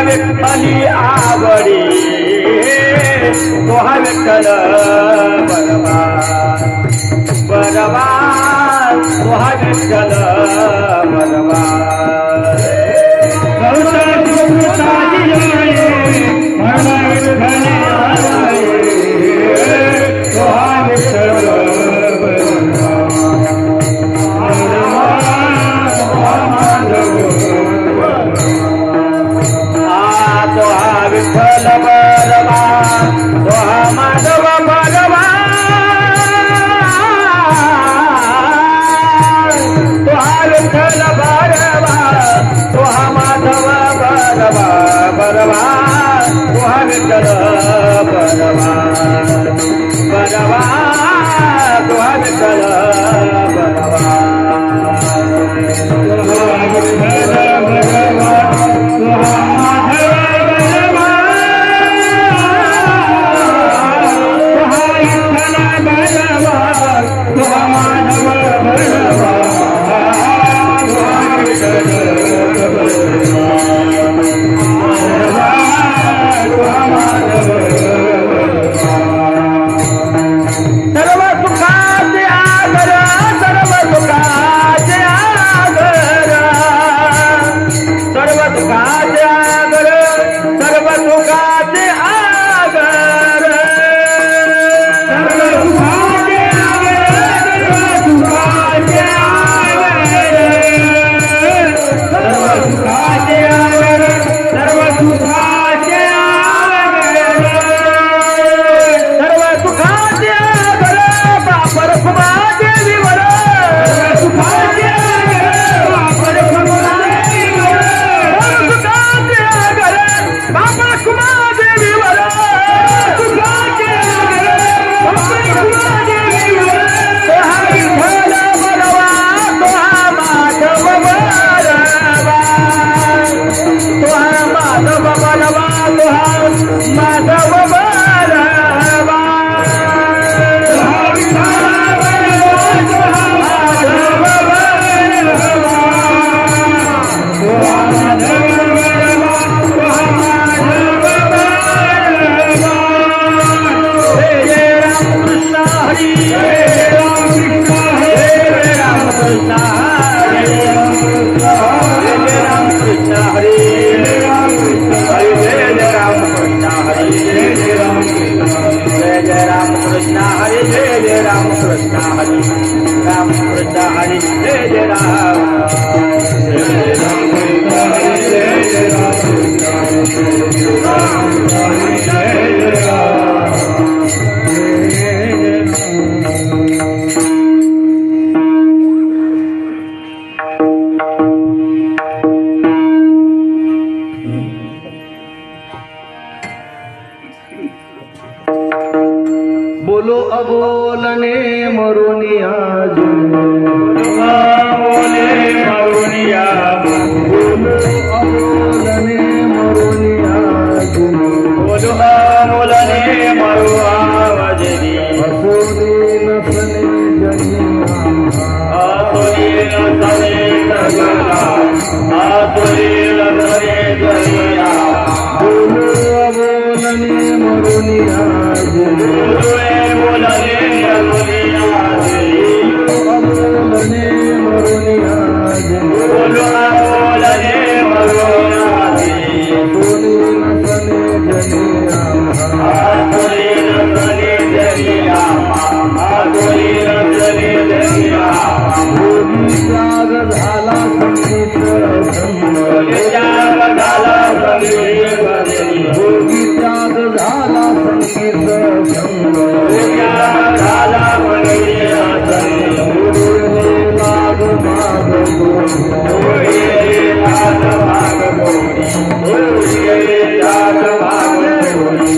विठ्ठली आवडी तोहा विठ्ठल बरवा बरवा तोहा विठ्ठल बरवा विठ्ठल बरवा तोहा माधव बरवा तोहा विठ्ठल बरवा तोहा माधव बरवा बरवा तोहा विठ्ठल बरवा बरवा तोहा विठ्ठल बरवा बोलो अबोलने मरुनिया बोले मरुनिया बोलो अबोलने मरुनिया बोलो अबोलने मरुआ वजनी असोनी नसने जनिया आतुरी नसने जनिया आतुरी नसने जनिया बोलो अबोलने मरुनिया बोले अबोलने मरुनिया बोलो बोलने मरुनियादी बोली नसने जनिया आतुरी नसने जनिया आतुरी नसने जनिया भोगी त्याग झाला संगीत संग त्याग झाला संगीत भोगी त्याग झाला संगीत संग त्याग झाला संगीत बोले लाग माग बोली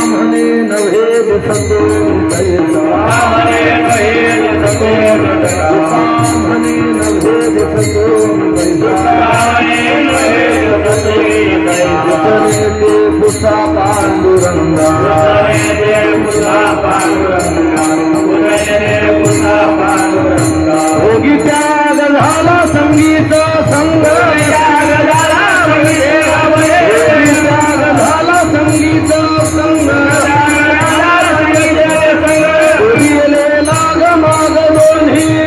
म्हणे नभेद सतोम तैसा म्हणे नभेद सतोम तैसा पुसा पांडुरंग म्हणे नभेद सतोम तैसा म्हणे नभेद सतोम तैसा पुसा पांडुरंगा भोगी त्याग झाला संगीत संग त्याग झाला संगीत संग गेले लाग माग दोन्ही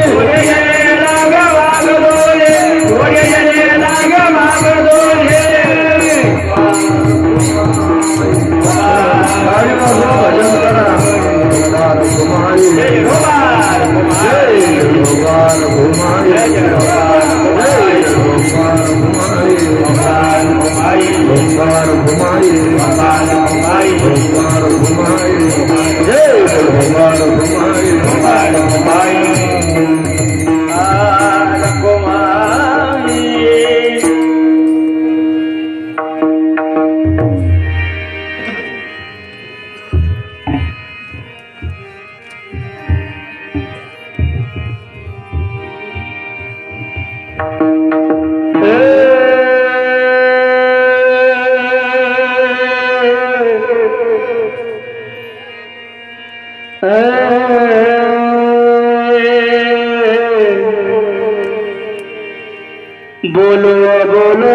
बोलो बोलो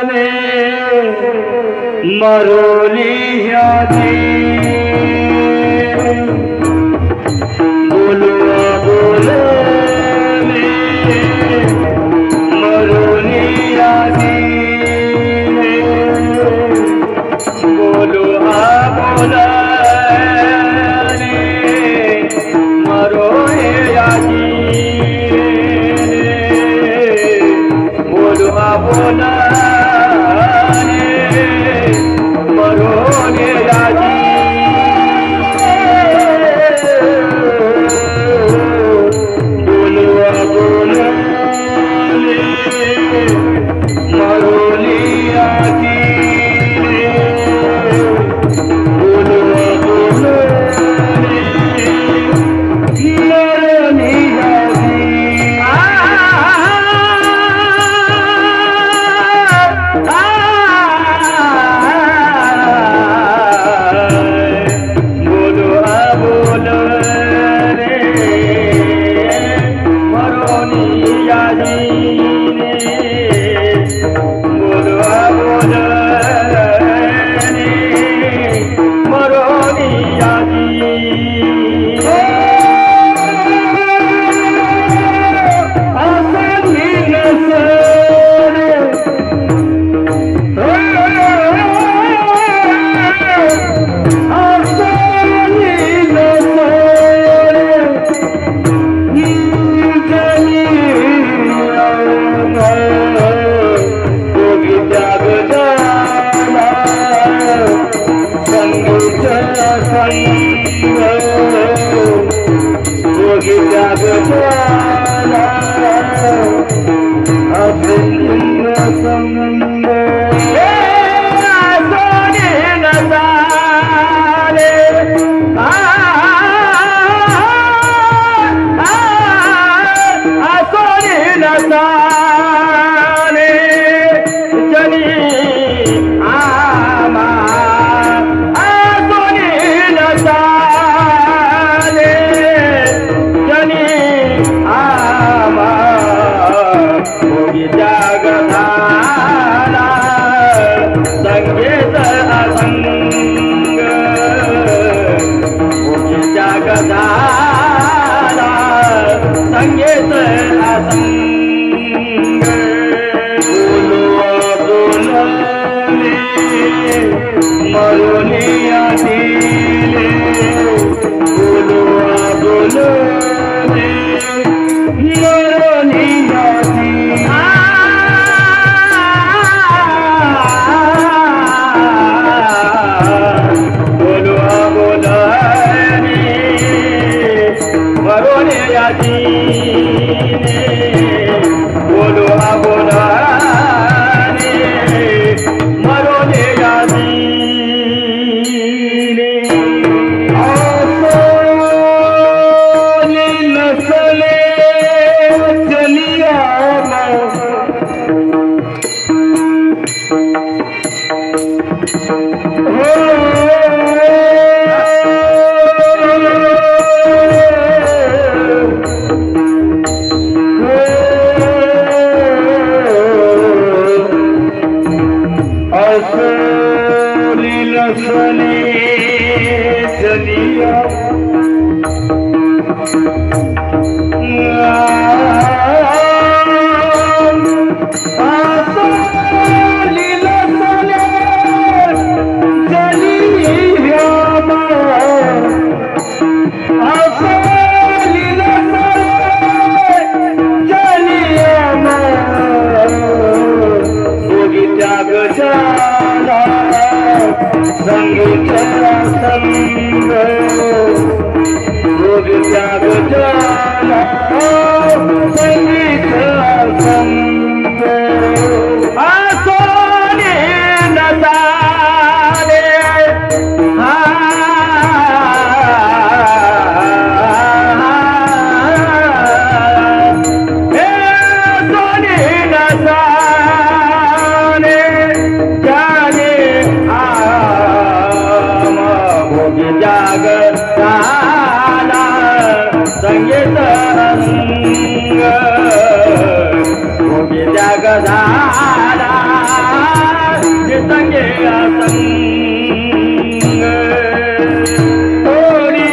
ने मरोलिया जी बोलो बोलो ने मरोलिया जी बोलो बोला भोगीच्या गधाला संगीत असंग भोगीच्या गधाला संगीत असंग मरुनी आदिले बोलवा बोलने मरुनी आदी बोलवा बोलने मरुनी आदी बोलवा बोलने मरुनी आदी संगीत संग रोग त्याग जाला संगीत संग आसोने नजारे सोने नजारे जाने जाग झाला संगीत रंग भोगी जाग झाला संगीत संग थोडी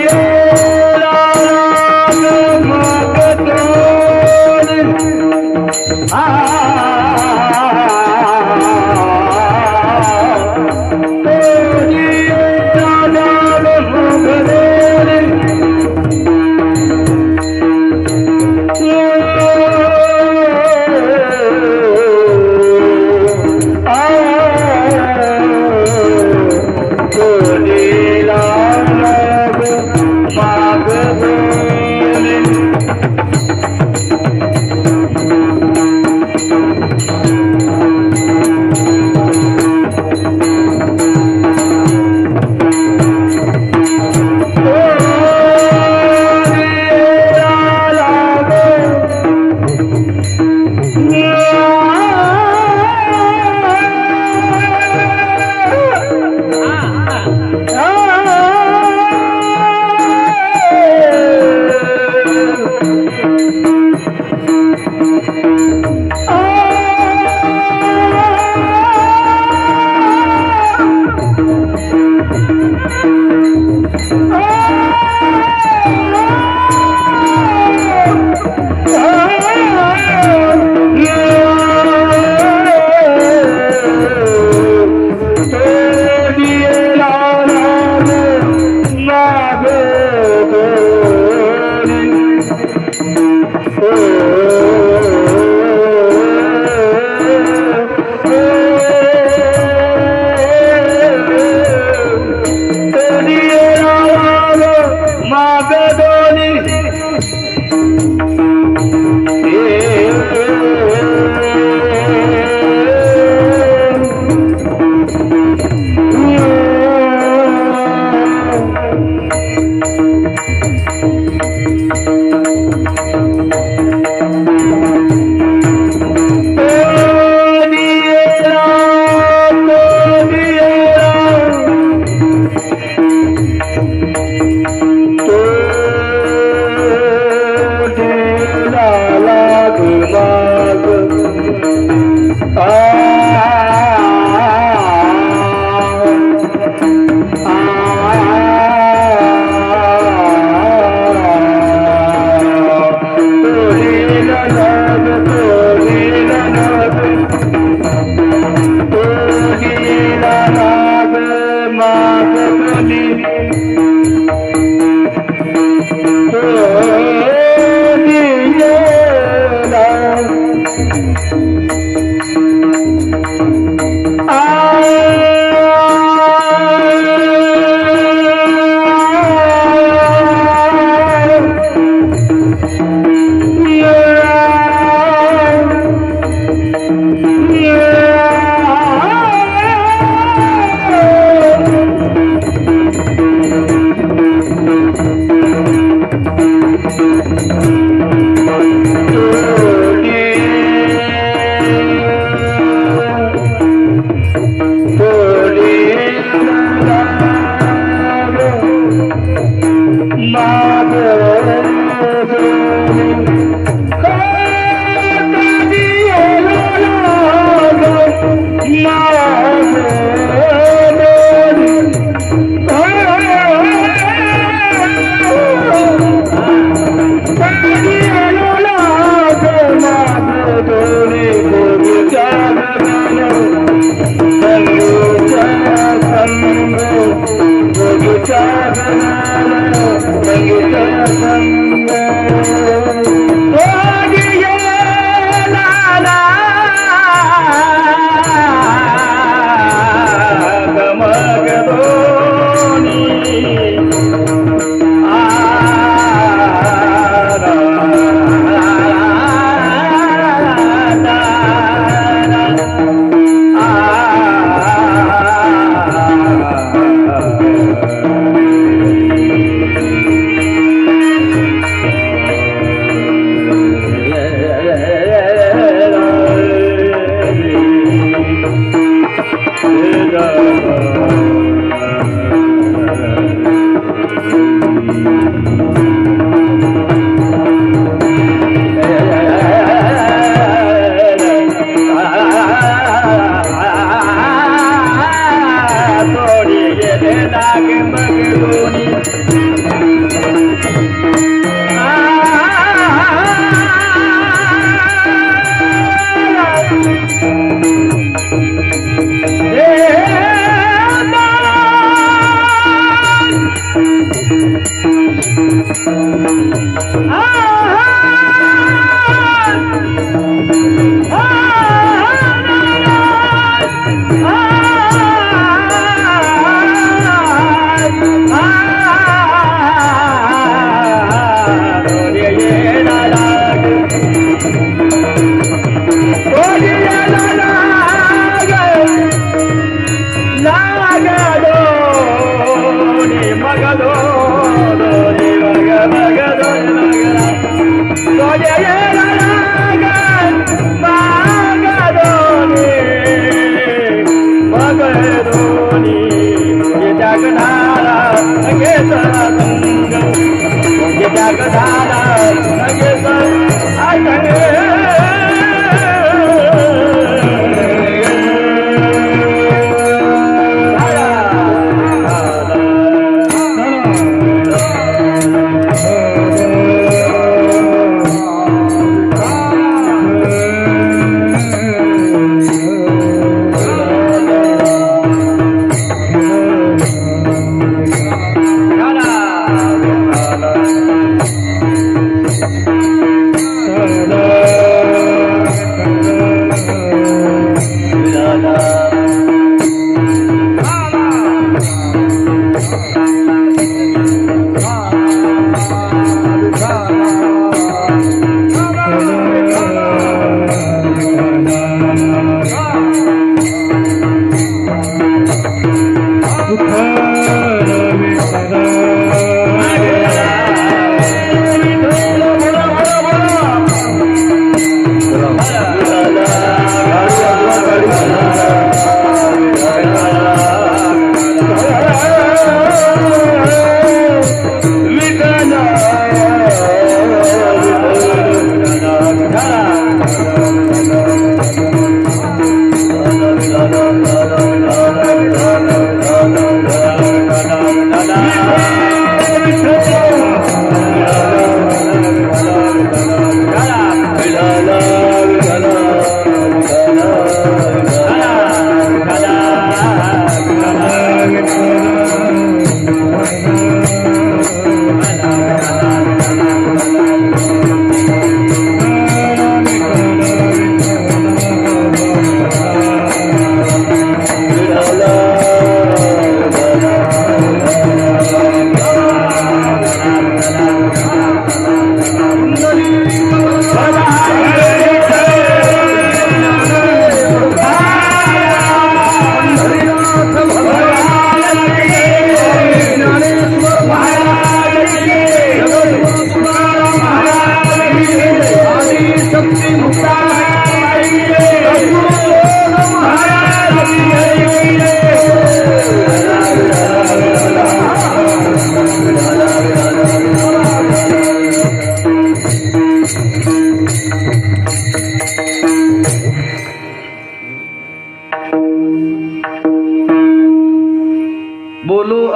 मग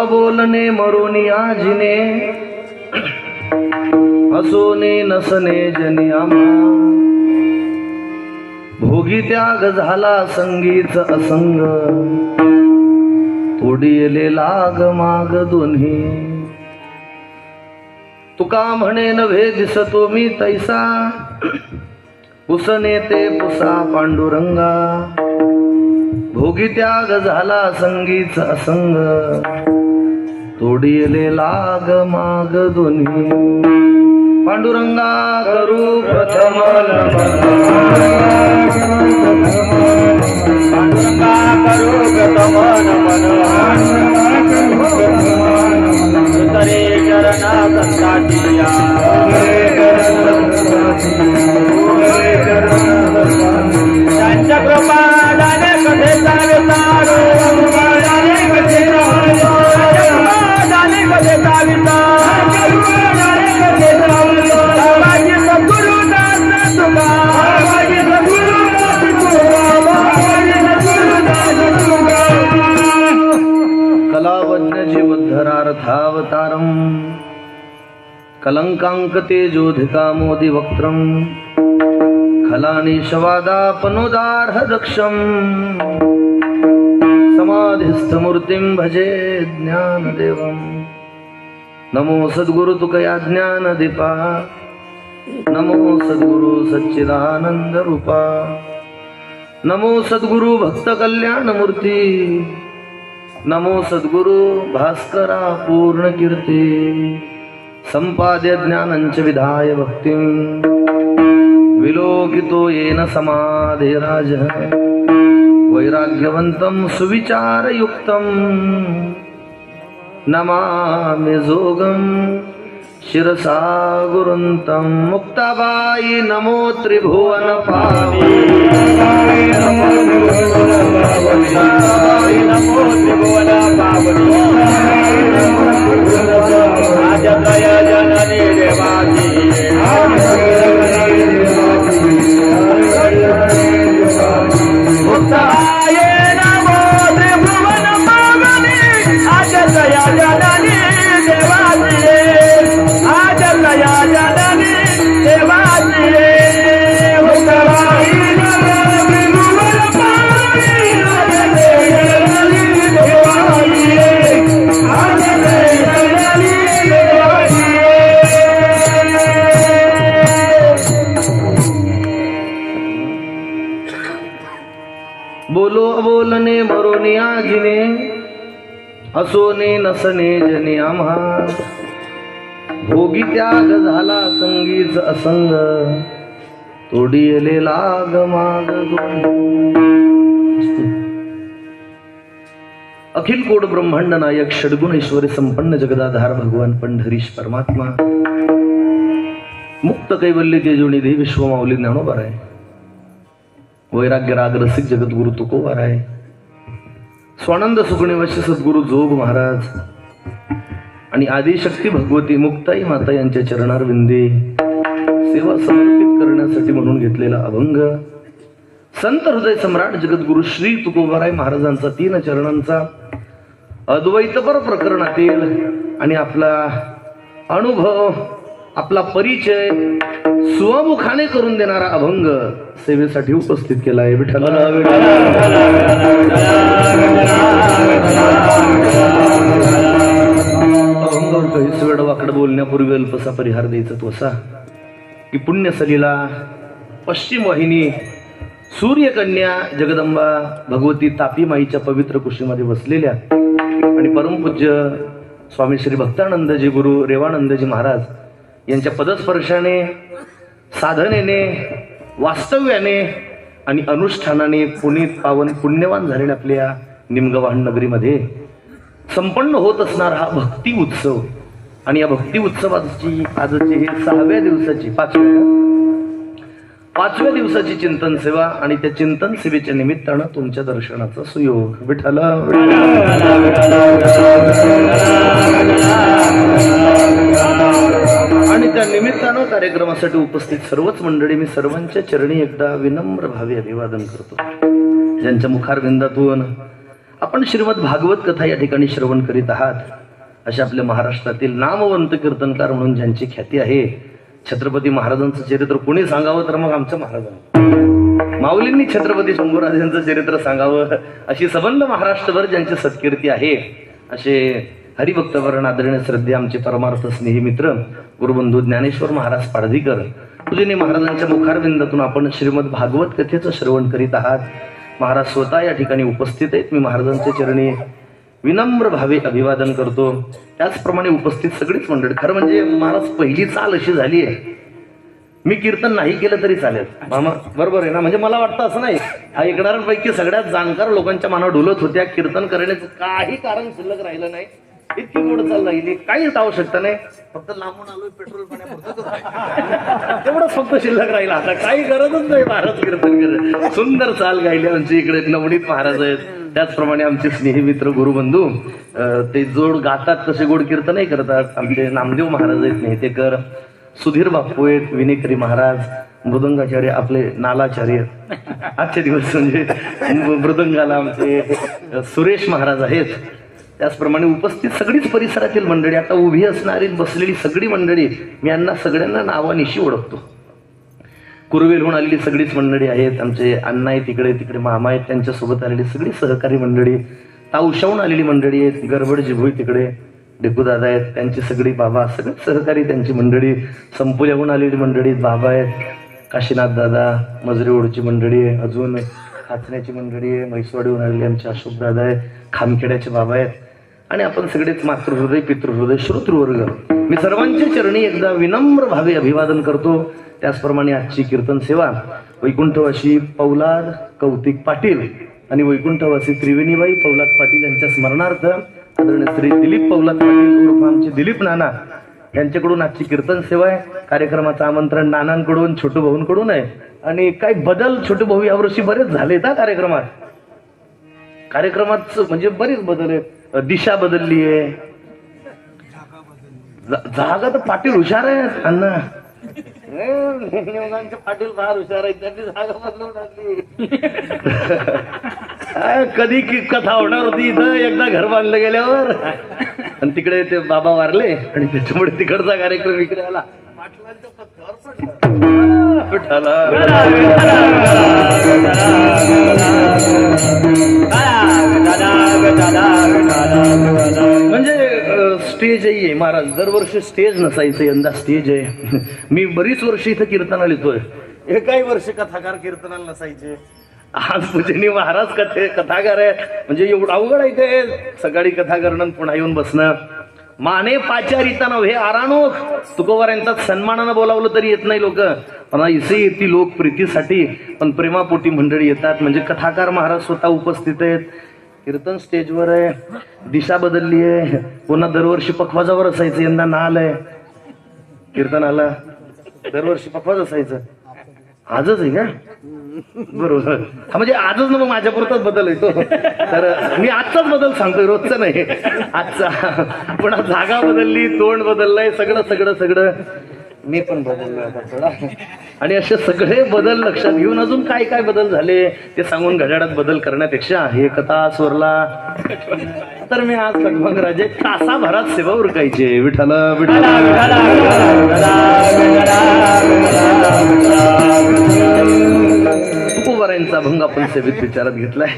अबोलने मरोनी आजिने असोने नसने जनी आम्हा भोगी त्याग झाला संगीच असंग थोडी येले लाग माग दोन्ही तुका म्हणे नव्हे दिसतो मी तैसा पुसने ते पुसा पांडुरंगा भोगी त्याग झाला संगीच असंग तोडी येले लाग माग दोन्ही पांडुरंगा करू प्रथम पांडुरंगा करू प्रथम नमन उतरे चरणा संताचिया त्यांच्या कृपा दाने कधे सावितारो दाने कधे बाबाजी सद्गुरु दास तुका बाबाजी सद्गुरु दास तुका कलावज्ञ जीवद्धरार्थावतारम कलंकांक तेजोधिका मोदी वक्त्रम खलानिशवादापनोदार्ह दक्षम समाधिस्थमूर्तिं भजे ज्ञानदेवम नमो सद्गुरु तुकया ज्ञानदीपा नमो सद्गुरु सच्चिदानंद रूपा नमो सद्गुरु भक्त कल्याण मूर्ती नमो सद्गुरु भास्करा पूर्ण कीर्ती संपाद्य ज्ञानंच विधाय भक्तिं विलोकितो येन समाधिराज वैराग्यवंतं सुविचारयुक्तं नमामि जोगं शिरसा गुरुन्तं मुक्ताबाई नमो त्रिभुवन पावनी नमो त्रिभुवन पावनी राजत्रय जननी देवाची मुक्ताये नमो त्रिभुवन पावनी राजत्रय जननी देवाची राजत्रय जननी देवाची मुक्ताये नमो त्रिभुवन पावनी राजत्रय जननी देवाची राजत्रय जननी देवाची बोलो अबोलने मरोनी आजिने असोने नसने जने आम्हा भोगी त्याग झाला संगीच असंग तोडी येले लाग माग अखिल कोड ब्रह्मांड नायक षडगुण ऐश्वर्य संपन्न जगदाधार भगवान पंढरीश परमात्मा मुक्त कैवल्य तेजोनिधी विश्वमाऊली ज्ञानोबा आहे वैराग्य राग रसिक जगद्गुरु तुकोबार आहे स्वानंद सुखनिवासी सद्गुरु जोग महाराज आणि आदिशक्ती भगवती मुक्ताई माता यांच्या चरणारविंदे सेवा समर्पित करण्यासाठी म्हणून घेतलेला अभंग संत हृदय सम्राट जगद्गुरु श्री तुकोबाराय महाराजांचा 3 चरणांचा अद्वैतपर प्रकरणातील आणि आपला अनुभव आपला परिचय स्वमुखाने करून देणारा अभंग सेवेसाठी उपस्थित केला आहे. विठ्ठल अभंगावर काही वेळ वाकड बोलण्यापूर्वी अल्पसा परिहार द्यायचा तो असा की पुण्यसलीला पश्चिम वाहिनी सूर्यकन्या जगदंबा भगवती तापी माईच्या पवित्र कुशीमध्ये बसलेल्या आणि परमपूज्य स्वामी श्री भक्तानंदजी गुरु रेवानंदजी महाराज यांच्या पदस्पर्शाने साधनेने वास्तव्याने आणि अनुष्ठानाने पुनीत पावन पुण्यवान झालेल्या आपल्या निमगव्हाण नगरीमध्ये संपन्न होत असणारा हा भक्ती उत्सव आणि या भक्ती उत्सवाची आजची ही 6व्या दिवसाची 5व्या दिवसाची चिंतन सेवा आणि त्या चिंतन सेवेच्या निमित्तानं तुमच्या दर्शनाचा सुयोग. विठ्ठल आणि त्या निमित्तानं कार्यक्रमासाठी उपस्थित सर्वच मंडळी मी सर्वांच्या चरणी एकदा विनम्र भावे अभिवादन करतो. ज्यांच्या मुखारविंदातून आपण श्रीमद भागवत कथा या ठिकाणी श्रवण करीत आहात. अशा आपल्या महाराष्ट्रातील नामवंत कीर्तनकार म्हणून ज्यांची ख्याती आहे, छत्रपती महाराजांचं चरित्र कोणी सांगावं तर मग आमचं महाराजांना. माऊलींनी छत्रपती शंभूराजांचं चरित्र सांगावं अशी सबंध महाराष्ट्रभर ज्यांची सत्कीर्ती आहे, असे हरिभक्तवरण आदरणीय श्रद्धे आमचे परमार्थ स्नेही मित्र गुरुबंधू ज्ञानेश्वर महाराज पाडधीकर पूजनीय महाराजांच्या मुखारविंदातून आपण श्रीमद भागवत कथेचं श्रवण करीत आहात. महाराज स्वतः या ठिकाणी उपस्थित आहेत. मी महाराजांच्या चरणी विनम्र भावे अभिवादन करतो. त्याचप्रमाणे उपस्थित सगळीच मंडळी. खरं म्हणजे महाराज पहिली चाल अशी झाली आहे, मी कीर्तन नाही केलं तरी चालेल. मामा बरोबर आहे ना? म्हणजे मला वाटतं असं नाही, हा ऐकणाऱ्यांपैकी सगळ्यात जाणकार लोकांच्या मनात डुलत होत्या. कीर्तन करण्याचं काही कारण शिल्लक राहिलं नाही, इतकी गोड चाल राहिली, काहीच आवश्यकता नाही. फक्त लांबून आलोय पेट्रोल पाण्यापुरतं तेवढंच फक्त शिल्लक राहिला. आता काही गरजच नाही महाराज कीर्तन करत. सुंदर चाल गायली आमच्या इकडे नवनीत महाराज आहेत. त्याचप्रमाणे आमचे स्नेही मित्र गुरुबंधू ते जोड गातात तसे गोड कीर्तनही करतात. आमचे नामदेव महाराज आहेत नेतेकर, सुधीर बापू आहेत, विनेकरी महाराज, मृदंगाचार्य आपले नालाचार्य आजचे दिवस म्हणजे मृदंगाला आमचे सुरेश महाराज आहेत. त्याचप्रमाणे उपस्थित सगळीच परिसरातील मंडळी, आता उभी असणारी बसलेली सगळी मंडळी, मी यांना सगळ्यांना नावानिशी ओळखतो. कुरवेलहून आलेली सगळीच मंडळी आहेत. आमचे अण्णा आहेत तिकडे, तिकडे मामा आहेत, त्यांच्यासोबत आलेली सगळी सहकारी मंडळी, तावशाहून आलेली मंडळी आहेत, गरबड जिभोई तिकडे डेकूदादा आहेत, त्यांची सगळी बाबा, सगळे सहकारी त्यांची मंडळी, संपुल्याहून आलेली मंडळी बाबा आहेत, काशीनाथ दादा, मजरे ओढची मंडळी आहे, अजून खाचण्याची मंडळी आहे, म्हैसवाडीहून आलेली आमचे अशोक दादा आहेत, खामखेड्याचे बाबा आहेत, आणि आपण सगळेच मातृहृदय पितृहृदय श्रोतृवर्ग. मी सर्वांच्या चरणी एकदा विनम्र भावे अभिवादन करतो. त्याचप्रमाणे आजची कीर्तन सेवा वैकुंठवासी पौलाद कौतिक पाटील आणि वैकुंठवासी त्रिवेणीबाई पौलाद पाटील यांच्या स्मरणार्थ आदरणीय श्री दिलीप पौलाद पाटील उर्फ आमचे दिलीप नाना यांच्याकडून आजची कीर्तन सेवा आहे. कार्यक्रमाचं आमंत्रण नानांकडून, छोटू भाऊंकडून आहे. आणि काही बदल छोटू भाऊ यावर्षी बरेच झाले त्या कार्यक्रमात म्हणजे बरेच बदल आहे. दिशा बदलली आहे, जागा तर पाटील हुशार आहेत अण्णा, पाटील फार हुशार आहेत, त्यांनी जागा बदलून टाकली. कधी कथा होणार होती इथं, एकदा घर बांधलं गेल्यावर, आणि तिकडे ते बाबा वारले आणि त्याच्यामुळे तिकडचा कार्यक्रम इकडे आला. पाटलांच्या म्हणजे स्टेज आहे महाराज. दरवर्षी स्टेज नसायचं, यंदा स्टेज आहे. मी बरीच वर्ष इथं कीर्तनाला लिहितोय, एकाही वर्ष कथाकार कीर्तनाला नसायचे. आज पूजनीय महाराज कथाकार आहे, म्हणजे एवढं अवघड आहे ते. सकाळी कथा करणं, पुन्हा येऊन बसणं. माने पाचारिता नव्हे आराणोख, तुकोबारांचा सन्मानानं बोलावलं तरी येत नाही लोक, पण इसे येते लोक प्रीतीसाठी, पण प्रेमापोटी मंडळी येतात. म्हणजे कथाकार महाराज स्वतः उपस्थित आहेत. कीर्तन स्टेजवर आहे, दिशा बदलली आहे. पुन्हा दरवर्षी पखवाजावर असायचं, यंदा नाल आहे कीर्तनाला. दरवर्षी पखवाज असायचं, आजच आहे का? बरोबर. हा म्हणजे आजच ना, मग माझ्या पुरताच बदल येतो. तर मी आजचाच बदल सांगतोय, रोजचा नाही आजचा. पण जागा बदलली, तोंड बदललंय, सगळं मी पण बदललोय आता थोडा. आणि असे सगळे बदल लक्षात घेऊन अजून काय काय बदल झाले ते सांगून घड्याळात बदल करण्यापेक्षा हे कथा स्वरला तर मी आज लग्न राजे तासाभरात सेवा उरकायचे. विठ्ठल विठ्ठल तुकोबारांचा अभंग आपण सेवेत विचारात घेतलाय.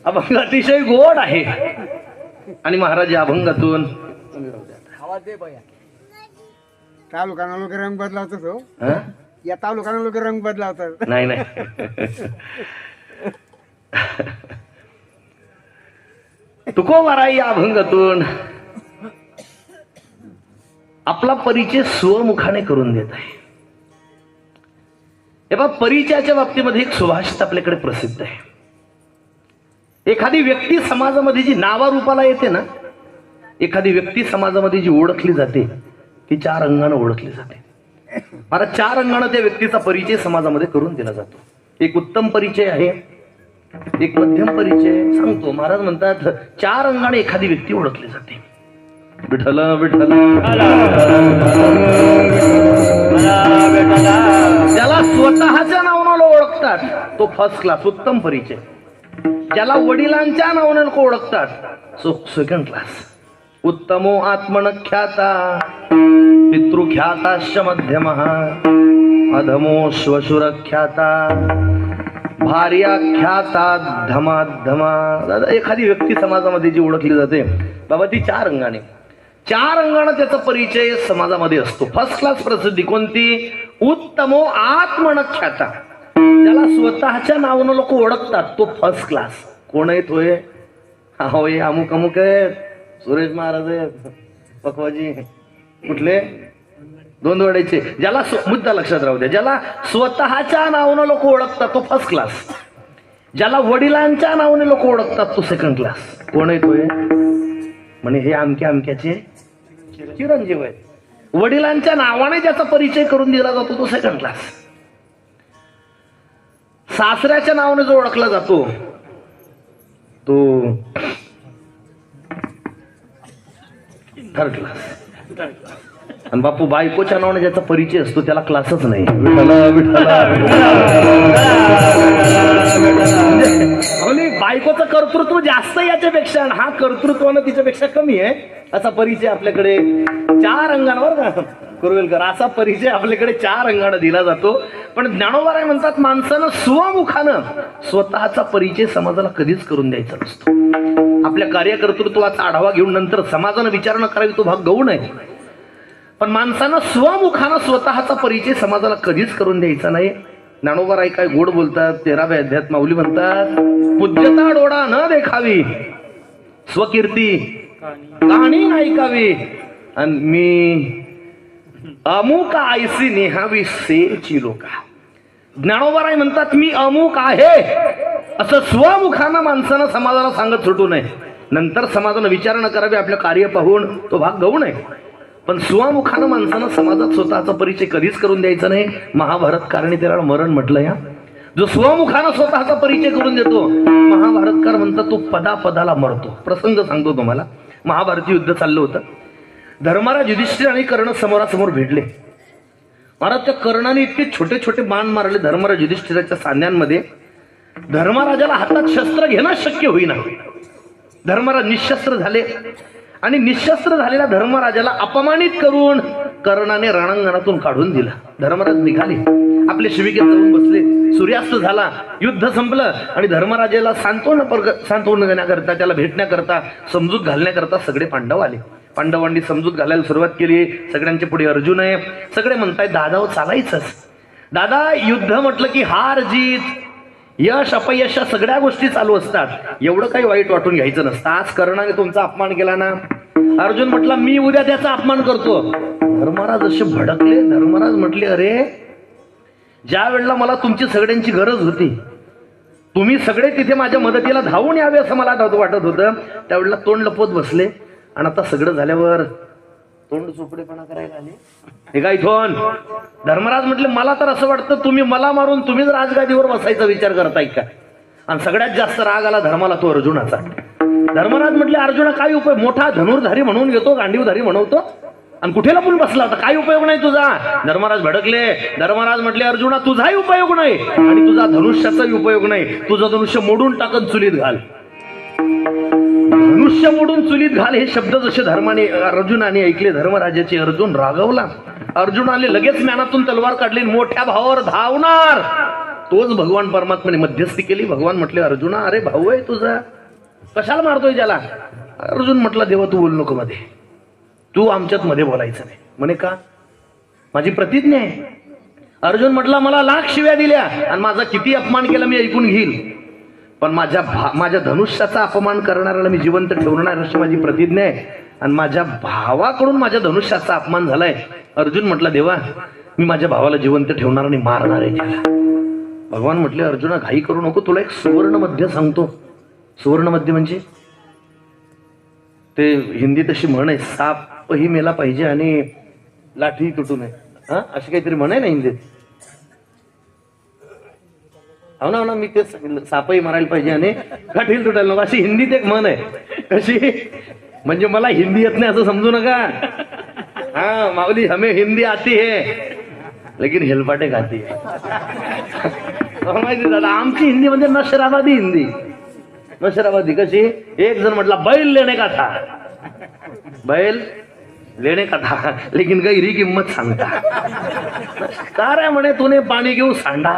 अभंग अतिशय गोड आहे आणि महाराज या अभंगातून तालुकाना लोक रंग बदलावतो तो, या तालुकाना लोक रंग बदलावतात. नाही तुकोबारा या अभंगातून आपला परिचय स्वमुखाने करून देत आहे. हे बघ, परिचयाच्या बाबतीमध्ये एक सुभाषित आपल्याकडे प्रसिद्ध आहे. एखादी व्यक्ती समाजामध्ये जी नावारूपाला येते ना, एखादी व्यक्ती समाजामध्ये जी ओळखली जाते ती 4 अंगाने ओळखली जाते. मला 4 अंगाने त्या व्यक्तीचा परिचय समाजामध्ये करून दिला जातो. एक उत्तम परिचय आहे, एक मध्यम परिचय सांगतो. महाराज म्हणतात 4 अंगाने एखादी व्यक्ती ओळखली जाते. विठ्ठल विठ्ठल ज्याला स्वतःच्या नावाने ओळखतात तो फर्स्ट क्लास उत्तम परिचय. ज्याला वडिलांच्या नावाने लोक ओळखतात सेकंड क्लास. उत्तमो आत्मनख्याता पितृख्याताश्च मध्यमः अधमो श्वशुरख्याता भार्याख्याता धमाधमा. दादा एखादी व्यक्ती समाजामध्ये जी ओळखली जाते बाबा ती 4 अंगाने त्याचा परिचय समाजामध्ये असतो. फर्स्ट क्लास प्रसिद्धी कोणती? उत्तमो आत्मनख्याता. ज्याला स्वतःच्या नावानं लोक ओळखतात तो फर्स्ट क्लास. कोण आहे तोय? होय अमुक अमुक आहेत, सुरेश महाराज आहेत, पखवाजी कुठले दोंदवड्याचे. ज्याला मुद्दा लक्षात राहू द्या, ज्याला स्वतःच्या नावानं लोक ओळखतात तो फर्स्ट क्लास. ज्याला वडिलांच्या नावाने लोक ओळखतात तो सेकंड क्लास. कोण आहे तोय? म्हणे हे अमक्या अमक्याचे चिरंजीव आहेत. वडिलांच्या नावाने ज्याचा परिचय करून दिला जातो तो सेकंड क्लास. सासऱ्याच्या नावाने जो ओळखला जातो तो थर्ड क्लास. आणि बापू बायकोच्या नावाने ज्याचा परिचय असतो त्याला क्लासच नाही. बायकोचं कर्तृत्व जास्त याच्यापेक्षा, हा कर्तृत्वानं तिच्यापेक्षा कमी आहे असा परिचय आपल्याकडे 4 अंगांवर का कुरवेलकर असा परिचय आपल्याकडे 4 अंगानं दिला जातो. पण ज्ञानोबा म्हणतात माणसानं स्वमुखानं स्वतःचा परिचय समाजाला कधीच करून द्यायचा नसतो. आपल्या कार्यकर्तृत्वाचा आढावा घेऊन नंतर समाजानं विचारणा करावी तो भाग गौण आहे. पण माणसानं स्वमुखानं स्वतःचा परिचय समाजाला कधीच करून द्यायचा नाही. ज्ञानोबा काय गोड बोलतात. 13व्या अध्यायात माऊली म्हणतात पूज्यता डोळा न देखावी, स्वकीर्ती कहाणी ऐकावी, आणि मी अमुक आयसी नेहावी सेची लोका. ज्ञानोबा म्हणतात मी अमुक आहे असं स्वमुखानं माणसानं समाजाला सांगत सुटू नये. नंतर समाजानं विचारणा करावी आपलं कार्य पाहून तो भाग गौण आहे. पण स्वमुखानं माणसानं समाजात स्वतःचा परिचय कधीच करून द्यायचा नाही. महाभारत कारणी त्याला मरण म्हटलं. या जो स्वमुखानं स्वतःचा परिचय करून देतो महाभारतकार म्हणतात तो पदापदाला मरतो. प्रसंग सांगतो तुम्हाला. महाभारती युद्ध चाललं होतं. धर्मराज युधिष्ठिर आणि कर्ण समोरासमोर भेटले. महाराज त्या कर्णाने इतके छोटे छोटे बाण मारले धर्मराज युधिष्ठिराच्या सान्यांमध्ये, धर्मराजाला हातात शस्त्र घेणं शक्य होईना. धर्मराज निशस्त्र झाले आणि निशस्त्र झालेल्या धर्मराजाला अपमानित करून कर्णाने रणांगणातून काढून दिला. धर्मराज निघाले, आपल्या शिबिकेत जाऊन बसले. सूर्यास्त झाला, युद्ध संपलं आणि धर्मराजाला सांत्वनाकरता, त्याला भेटण्याकरता, समजूत घालण्याकरता सगळे पांडव आले. पांडवांनी समजूत घालायला सुरुवात केली. सगळ्यांच्या पुढे अर्जुन आहे. सगळे म्हणतायत दादा चालायचंच. दादा युद्ध म्हटलं की हार जीत, यश अपयश सगळ्या गोष्टी चालू असतात. एवढं काही वाईट वाटून घ्यायचं नसतं. आज कर्णाने तुमचा अपमान केला ना. अर्जुन म्हटला मी उद्या त्याचा अपमान करतो. धर्मराज असे भडकले. धर्मराज म्हटले अरे ज्या वेळेला मला तुमची सगळ्यांची गरज होती, तुम्ही सगळे तिथे माझ्या मदतीला धावून यावे असं मला वाटत होतं, त्यावेळेला तोंड लपवत बसले. आणि आता सगळं झाल्यावर तोंड चोपडेपणा करायला आले. हे काय इथून? धर्मराज म्हटले मला तर असं वाटतं तुम्ही मला मारून तुम्हीच राजगादीवर बसायचा विचार करताय का? आणि सगळ्यात जास्त राग आला धर्माला तो अर्जुनाचा. धर्मराज म्हटले अर्जुना काय उपयोग? मोठा धनुर्धारी म्हणून येतो, गांडीवधारी म्हणवतो, आणि कुठे लपून बसला होता? काय उपयोग नाही तुझा? धर्मराज भडकले. धर्मराज म्हटले अर्जुना तुझाही उपयोग नाही आणि तुझा धनुष्याचाही उपयोग नाही. तुझं धनुष्य मोडून टाकन चुलीत घाल. धनुष्य मोडून चुलीत घाल हे शब्द जसे अर्जुनाने ऐकले धर्मराजाचे, अर्जुन रागवला. अर्जुनाने लगेच ज्ञानातून तलवार काढली, मोठ्या भावावर धावणार. तोच भगवान परमात्म्याने मध्यस्थी केली. भगवान म्हटले अर्जुना अरे भाऊ आहे तुझा, कशाला मारतोय त्याला? अर्जुन म्हटला देवा तू बोलू नको मध्ये, तू आमच्यात मध्ये बोलायचं नाही. म्हणे का? माझी प्रतिज्ञा आहे. अर्जुन म्हटला मला लाख शिव्या दिल्या आणि माझा किती अपमान केला मी ऐकून घेईल, पण माझ्या धनुष्याचा अपमान करणाऱ्याला मी जिवंत ठेवणार अशी माझी प्रतिज्ञा आहे. आणि माझ्या भावाकडून माझ्या धनुष्याचा अपमान झालाय. अर्जुन म्हटला देवा मी माझ्या भावाला जिवंत ठेवणार आणि मारणार आहे त्याला. भगवान म्हटले अर्जुना घाई करू नको, तुला एक सुवर्ण मध्य सांगतो. सुवर्ण मध्य म्हणजे ते हिंदी तशी म्हण आहे, सापही मेला पाहिजे आणि लाठी तुटू नये, हा अशी काहीतरी म्हण आहे ना हिंदीत. हो ना मी तेच सांगितलं, सापही मारायला पाहिजे आणि गाठील तुटायला नको, अशी हिंदीत एक म्हण आहे. कशी म्हणजे मला हिंदी येत नाही असं समजू नका. हा माऊली हमें हिंदी आती है लेकिन हेलपाटे खाती है. माहिती दादा आमची हिंदी म्हणजे नशराबादी हिंदी. मशराबादी कशी? एक जण म्हटला बैल लेणे का था, बैल लेणे का था, लेकिन गैरी किंमत सांगता. का रे म्हणे, तूने पाणी घेऊ सांडा,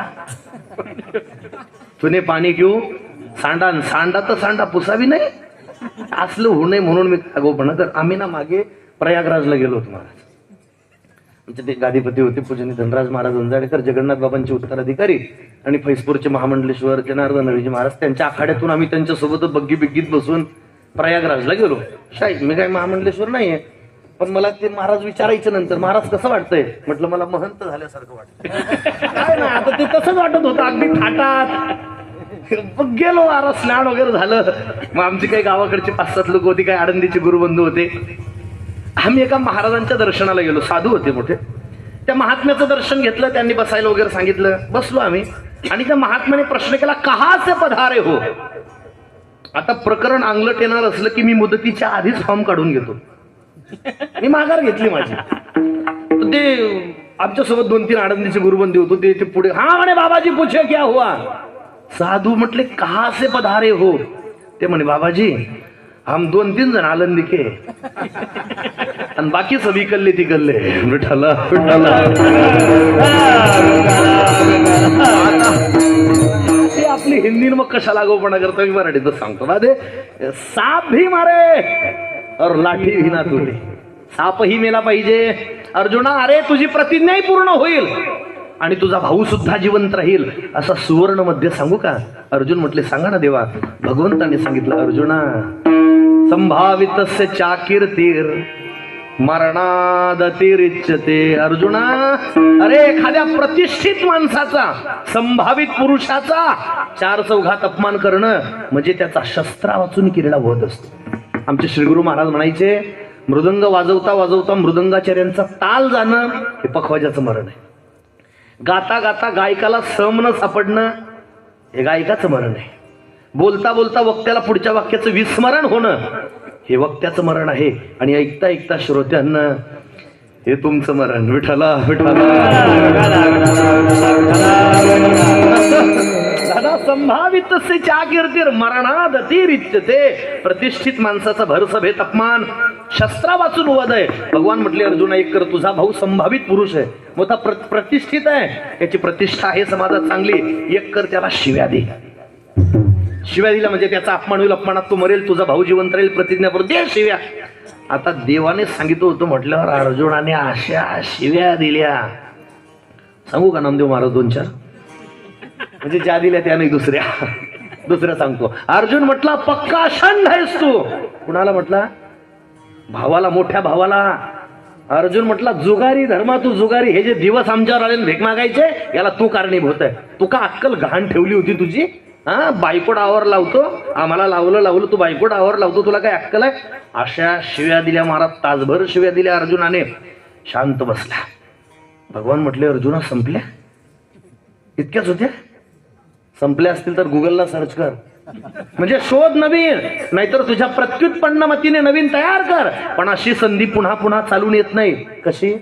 तूने पाणी घेऊ सांडा, सांडा तर सांडा पुसावी नाही. असलं होऊ नये म्हणून मी अगोपणा तर आम्ही ना मागे प्रयागराजला गेलो होतो महाराज. आमचे ते गादीपती होते पूजनीय धनराज महाराज अंजाडेकर, जगन्नाथ बाबांचे उत्तराधिकारी, आणि फैजपूरचे महामंडलेश्वर जनार्दन हरीजी महाराज, त्यांच्या आखाड्यातून आम्ही त्यांच्यासोबत बग्गी बिग्गीत बसून प्रयागराजला गेलो. शाही मी काय महामंडलेश्वर नाहीये, पण मला ते महाराज विचारायचे नंतर, महाराज कसं वाटतंय? म्हटलं मला महंत झाल्यासारखं वाटतंय. काय ना आता ते तसंच वाटत होतं, अगदी थाटात गेलो. महाराज स्नान वगैरे झालं. मग आमची काही गावाकडची 5-7 लोक होती, काही आळंदीचे गुरुबंधू होते. आम्ही एका महाराजांच्या दर्शनाला गेलो, साधू होते मोठे. त्या महात्म्याचं दर्शन घेतलं, त्यांनी बसायला वगैरे सांगितलं, बसलो आम्ही. आणि त्या महात्म्याने प्रश्न केला, कहा से पधारे हो? आता प्रकरण अंगलट येणार असलं की मी मुदतीच्या आधीच फॉर्म काढून घेतो. मी माघार घेतली माझी. तर ते आमच्यासोबत 2-3 आळंदीचे गुरुबंधू होते, ते पुढे, हा म्हणे बाबाजी पूछे क्या हुआ? साधू म्हटले कहा से पधारे हो? ते म्हणे बाबाजी हम 2-3 जण आलंदी के आणि बाकी सभी कल्ले ती कल्ले. विठ्ठला विठ्ठला. ते आपली हिंदी मग कशा लागोपणा करतो, मी मराठीतच सांगतो ना. ते साप भी मारे और लाठी भी ना तुटे, सापही मेला पाहिजे. अर्जुना अरे तुझी प्रतिज्ञाही पूर्ण होईल आणि तुझा भाऊ सुद्धा जिवंत राहील, असा सुवर्ण मध्ये सांगू का? अर्जुन म्हटले सांगा ना देवा. भगवंताने सांगितलं, अर्जुना संभावितस्य चाकीर्तीर मरणादतिरिच्यते. अर्जुना अरे एखाद्या प्रतिष्ठित माणसाचा, संभावित पुरुषाचा 4 चौघात अपमान करणं म्हणजे त्याचा शस्त्रा वाचून किरडा होत असतो. आमचे श्रीगुरु महाराज म्हणायचे, मृदंग वाजवता वाजवता मृदंगाचार्यांचा ताल जाणं हे पखवाजाचं मरण आहे. गाता गाता गायकाला सम न सापडणं हे गायकाचं मरण आहे. बोलता बोलता वक्त्याला पुढच्या वाक्याचं विस्मरण होणं हे वक्त्याचं मरण आहे. आणि ऐकता ऐकता श्रोत्यांना हे तुमचं मरण. विठ्ठला विठ्ठला. दादा संभावित से चाकीर्तीर मरणादतिरिच्यते. प्रतिष्ठित माणसाचा भरसभेत अपमान शस्त्रा वाचून वध आहे. भगवान म्हटले अर्जुना एक कर, तुझा भाऊ संभावित पुरुष आहे, मोठा प्रतिष्ठित आहे, याची प्रतिष्ठा आहे समाजात चांगली. एक कर त्याला शिव्या दे. शिव्या दिला म्हणजे त्याचा अपमान होईल, अपमानात तो मरेल, तुझा भाऊ जिवंत राहील, प्रतिज्ञा करून दे शिव्या. आता देवाने सांगितलं होतं म्हटल्यावर अर्जुनाने अशा शिव्या दिल्या, सांगू का नामदेव महाराज 2-4 म्हणजे ज्या दिल्या त्या नाही, दुसऱ्या सांगतो. अर्जुन म्हटला पक्का षंड आहेस तू. कुणाला म्हटला? भावाला, मोठ्या भावाला. अर्जुन म्हटला जुगारी धर्मा, तू जुगारी. हे जे दिवस आमच्यावर आले भेक मागायचे याला तू कारणीभूत आहे. तू का अक्कल घाण ठेवली होती तुझी? हा बायकोड आवर लावतो, आम्हाला लावलं तू बायकोड आवर लावतो, तुला काय अक्कल आहे? अशा शिव्या दिल्या महाराज, तासभर शिव्या दिल्या अर्जुनाने. शांत बसला. भगवान म्हटले अर्जुना संपल्या? इतक्याच होत्या? संपल्या असतील तर गुगलला सर्च कर, म्हणजे शोध नवीन, नाहीतर तुझ्या प्रत्युत्पन्न मतीने नवीन तयार कर. पण अशी संधी पुन्हा पुन्हा चालून येत नाही. कशी?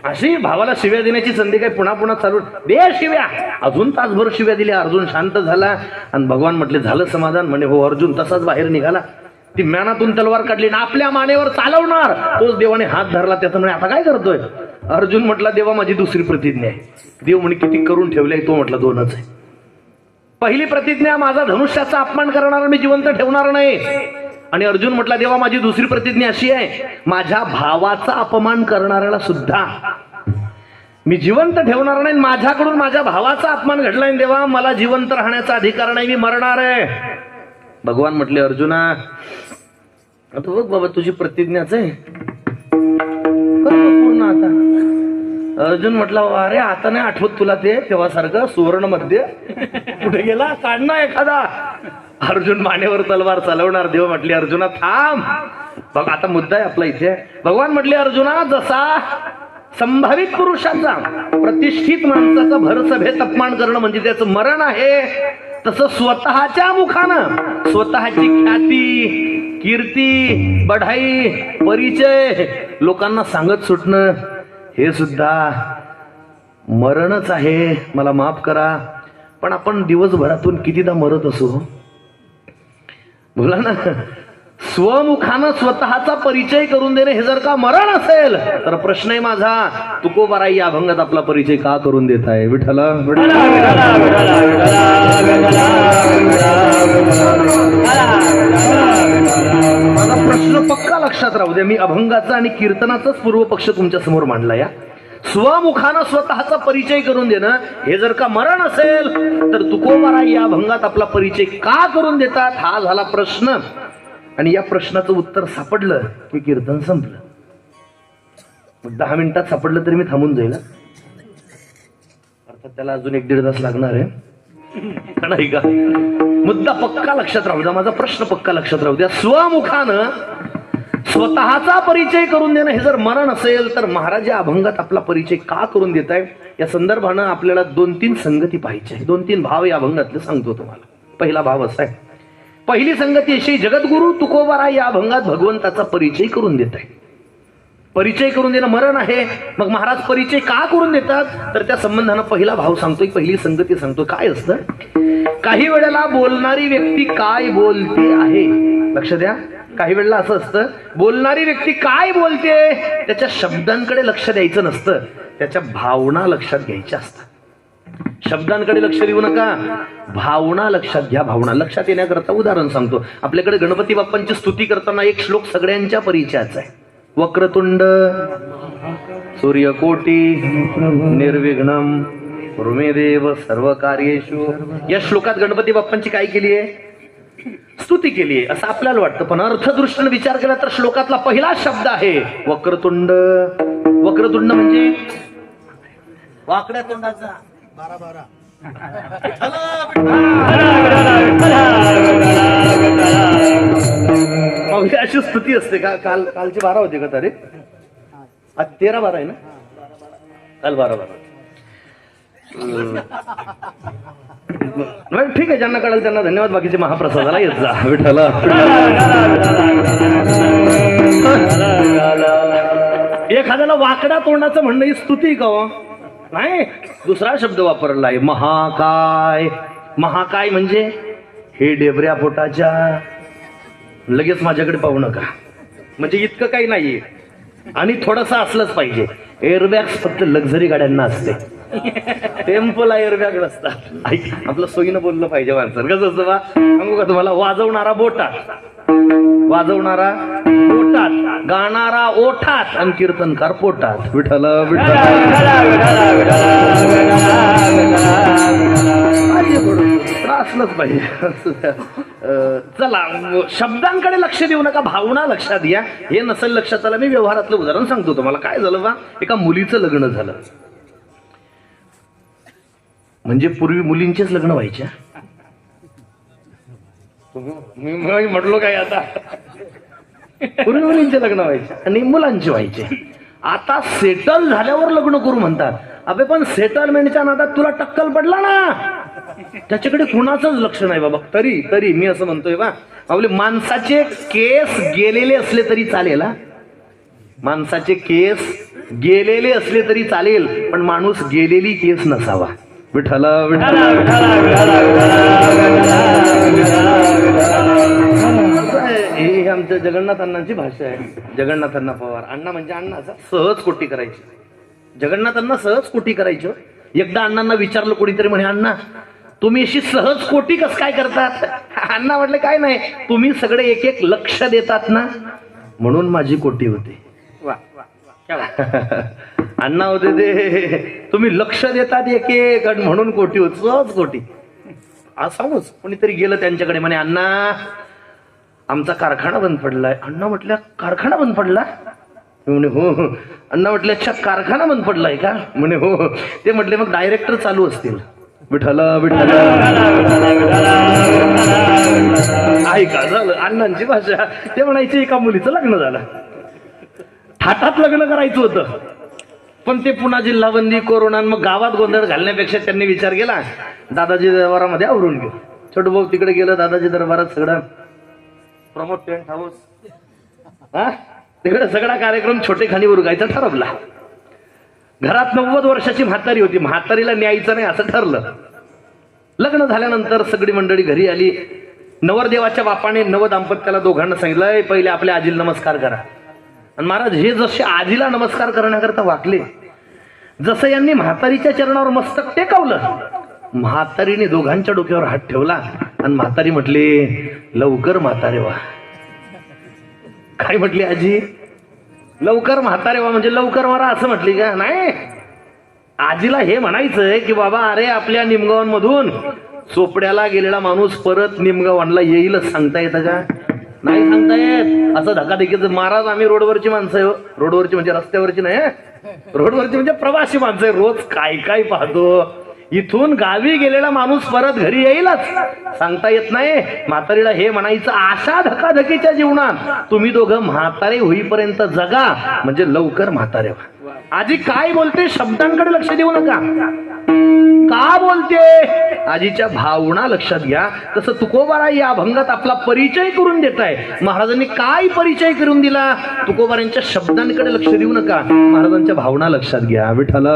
अशी भावाला शिव्या देण्याची संधी काय पुन्हा पुन्हा चालू दे शिव्या. अजून तासभर शिव्या दिल्या. अर्जुन शांत झाला आणि भगवान म्हटले झालं समाधान? म्हणे हो. अर्जुन तसाच बाहेर निघाला. ती म्यानातून तलवार काढली ना आपल्या मानेवर चालवणार. तोच देवाने हात धरला त्याचा. म्हणे आता काय करतोय? अर्जुन म्हटला देवा माझी दुसरी प्रतिज्ञा आहे. देव म्हणे किती करून ठेवले? तो म्हटला 2च आहे. पहिली प्रतिज्ञा माझा धनुष्याचा अपमान करणारा मी जिवंत ठेवणार नाही. आणि अर्जुन म्हटला देवा माझी दुसरी प्रतिज्ञा अशी आहे, माझ्या भावाचा अपमान करणाऱ्याला सुद्धा मी जिवंत ठेवणार नाही. माझ्याकडून माझ्या भावाचा अपमान घडलाय देवा, मला जिवंत राहण्याचा अधिकार नाही, मी मरणार आहे. भगवान म्हटले अर्जुना आता बघ बाबा तुझी प्रतिज्ञाच आहे, पूर्ण आता. अर्जुन म्हटला अरे आता नाही आठवत तुला ते तेव्हा सारखं सुवर्ण मध्ये कुठे गेला? काढणार एखादा. अर्जुन मानेवर तलवार चालवणार. देव म्हटले अर्जुना थांब. बघ आता मुद्दा आहे आपला इथे. भगवान म्हटले अर्जुना जसा संभावित पुरुषाचा, प्रतिष्ठित माणसाचा भरसभेत अपमान करणं म्हणजे त्याचं मरण आहे, तसं स्वतःच्या मुखानं स्वतःची ख्याती, कीर्ती, बढाई, परिचय लोकांना सांगत सुटणं हे सुद्धा मरणच आहे. मला माफ करा पण आपण दिवसभरातून कितीदा मरत असो. बोला ना, स्वमुखानं स्वतःचा परिचय करून देणे हे जर का मरण असेल तर प्रश्न आहे माझा, तुकोबाराई या अभंगात आपला परिचय का करून देत आहे. विठ्ठला माझा प्रश्न पक्का लक्षात राहू द्या. मी अभंगाचा आणि कीर्तनाचाच पूर्व पक्ष तुमच्या समोर मांडला. या स्वमुखानं स्वतःचा परिचय करून देणं हे जर का मरण असेल तर तुकोबाराई या अभंगात आपला परिचय का करून देतात, हा झाला प्रश्न. आणि या प्रश्नाचं उत्तर सापडलं की कीर्तन संपलं. 10 मिनिटात सापडलं तरी मी थांबून जाईल. अर्थात त्याला अजून 1-1.5 तास लागणार आहे, नाही का. मुद्दा पक्का लक्षात राहू द्या, माझा प्रश्न पक्का लक्षात राहू द्या. स्वमुखानं स्वतःचा परिचय करून देणं हे जर मरण असेल तर महाराज या अभंगात आपला परिचय का करून देत आहे, या संदर्भानं आपल्याला 2-3 संगती पाहिजे. 2-3 भाव या अभंगातले सांगतो तुम्हाला. पहिला भाव असा आहे, पहिली संगती अशी, जगद्गुरु तुकोबाराई या अभंगात भगवंताचा परिचय करून देत आहे. परिचय करून देणं मरण आहे, मग महाराज परिचय का करून देतात तर त्या संबंधानं पहिला भाव सांगतोय, पहिली संगती सांगतो. काय असतं, काही वेळेला बोलणारी व्यक्ती काय बोलते आहे, लक्ष द्या. काही वेळेला असं असतं, बोलणारी व्यक्ती काय बोलते त्याच्या शब्दांकडे लक्ष द्यायचं नसतं, त्याच्या भावना लक्षात घ्यायच्या असतात. शब्दांकडे लक्ष देऊ नका, भावना लक्षात घ्या. भावना लक्षात येण्याकरता उदाहरण सांगतो. आपल्याकडे गणपती बाप्पांची स्तुती करताना एक श्लोक सगळ्यांच्या परिचयाचा आहे. वक्रतुंड सूर्यकोटी निर्विघ्नम कुरु देव सर्व कार्येषु. या श्लोकात गणपती बाप्पांची काय केली आहे, स्तुती केली आहे असं आपल्याला वाटतं. पण अर्थदृष्टीने विचार केला तर श्लोकातला पहिला शब्द आहे वक्रतुंड. वक्रतुंड म्हणजे वाकड्या तोंडाचा 12 अशी स्तुती असते का. कालची 12 होते का तारीख, आज 13-12 आहे ना, काल 12-12. ठीक आहे, ज्यांना कळेल त्यांना धन्यवाद, बाकीचे महाप्रसादाला येत जा. विठ्ठला एखाद्याला वाकड्या तोंडाचं म्हणणं ही स्तुती का हो? नाही, दुसरा शब्द वापरला आहे महाकाय. महाकाय म्हणजे हे डेबऱ्या पोटाच्या, लगेच माझ्याकडे पाहू नका, म्हणजे इतकं काही नाहीये. आणि थोडंसं असलंच पाहिजे. एअरबॅग फक्त लक्झरी गाड्यांना असते, टेम्पोला एअरबॅग नसतात. आपलं सोयीनं बोललं पाहिजे माणसं. कसं असतं बा, सांगू का तुम्हाला, वाजवणारा बोटात, वाजवणारा पोटात, गाणारा ओठात आणि कीर्तनकार पोटात. विठ्ठल असलंच पाहिजे. चला, शब्दांकडे लक्ष देऊ नका, भावना लक्षात घ्या. हे नसेल लक्षात आलं, मी व्यवहारातलं उदाहरण सांगतो तुम्हाला. काय झालं बा, एका मुलीचं लग्न झालं. म्हणजे पूर्वी मुलींचेच लग्न व्हायचे. मी म्हटलो काय, आता पूर्वी मुलींचे लग्न व्हायचे आणि मुलांचे व्हायचे. आता सेटल झाल्यावर लग्न करू म्हणतात. अबे पण सेटलमेंटच्या नादात तुला टक्कल पडला ना, त्याच्याकडे कुणाचंच लक्ष नाही बाबा. तरी मी असं म्हणतोय बा, आपले माणसाचे केस गेलेले असले तरी चालेल. माणसाचे केस गेलेले असले तरी चालेल, पण माणूस गेलेली केस नसावा. विठ्ठल ही आमच्या जगन्नाथ अण्णांची भाषा आहे. जगन्नाथ अण्णा पवार अण्णा म्हणजे अण्णाचा सहज कोटी करायची. जगन्नाथ अण्णा सहज कोटी करायची. एकदा अण्णांना विचारलं कोणीतरी, म्हणे अण्णा तुम्ही अशी सहज कोटी कस काय करतात. अण्णा म्हटले काय नाही, तुम्ही सगळे एक एक लक्ष देतात ना, म्हणून माझी कोटी होते. अण्णा होते ते, तुम्ही लक्ष देतात एक एक म्हणून कोटी होत, सहज कोटी. आज सांगूच, कोणीतरी गेलं त्यांच्याकडे, म्हणे अण्णा आमचा कारखाना बंद पडलाय. अण्णा म्हटल्या कारखाना बंद पडला. म्हणे हो. अण्णा म्हटले अच्छा कारखाना बंद पडलाय का. म्हणे हो. ते म्हटले मग डायरेक्टर चालू असतील. विठ्ठल विठ्ठल ऐका, झालं अण्णांची भाषा. ते म्हणायचे एका मुलीचं लग्न झालं, थाटात लग्न करायचं होतं, पण ते पुन्हा जिल्हाबंदी, कोरोना, मग गावात गोंधळ घालण्यापेक्षा त्यांनी विचार केला दादाजी दरबारामध्ये आवरून घेऊ. छोटू भाऊ तिकडे गेलं दादाजी दरबारात, सगळं प्रमोद टेंट हाऊस, तिकडे सगळा कार्यक्रम छोटे खाणी उरगायचा ठरवला. घरात 90 वर्षाची म्हातारी होती, म्हातारीला न्यायचं नाही असं ठरलं. लग्न झाल्यानंतर सगळी मंडळी घरी आली. नवरदेवाच्या बापाने नव दाम्पत्याला दोघांना सांगितलंय पहिले आपल्या आजीला नमस्कार करा. आणि महाराज हे जसे आजीला नमस्कार करण्याकरता वाकले, जसं यांनी म्हातारीच्या चरणावर मस्तक टेकवलं, म्हातारीने दोघांच्या डोक्यावर हात ठेवला आणि म्हातारी म्हटली, लवकर म्हातारे वा. काय म्हटली आजी? लवकर म्हातारे वा म्हणजे लवकर मारा असं म्हटली का? नाही, आजीला हे म्हणायचंय की बाबा अरे आपल्या निमगावांमधून चोपड्याला गेलेला माणूस परत निमगावांना येईलच सांगता येतं का? नाही सांगता येत. असं धकाधकीचं. महाराज आम्ही रोडवरची माणसं आहे. रोडवरची म्हणजे रस्त्यावरची नाही, रोडवरची म्हणजे प्रवासी माणसं आहे. रोज काय काय पाहतो. इथून गावी गेलेला माणूस परत घरी येईलच सांगता येत नाही. म्हातारीला हे म्हणायचं अशा धकाधकीच्या जीवनात तुम्ही दोघं म्हातारे होईपर्यंत जगा म्हणजे लवकर म्हातारे व्हा. आजी काय बोलते शब्दांकडे लक्ष देऊ नका. का बोलते आजीच्या भावना लक्षात घ्या. तसं तुकोबाराय या अभंगात आपला परिचय करून देत आहे. महाराजांनी काय परिचय करून दिला? तुकोबारांच्या शब्दांकडे लक्ष देऊ नका, महाराजांच्या भावना लक्षात घ्या. विठ्ठल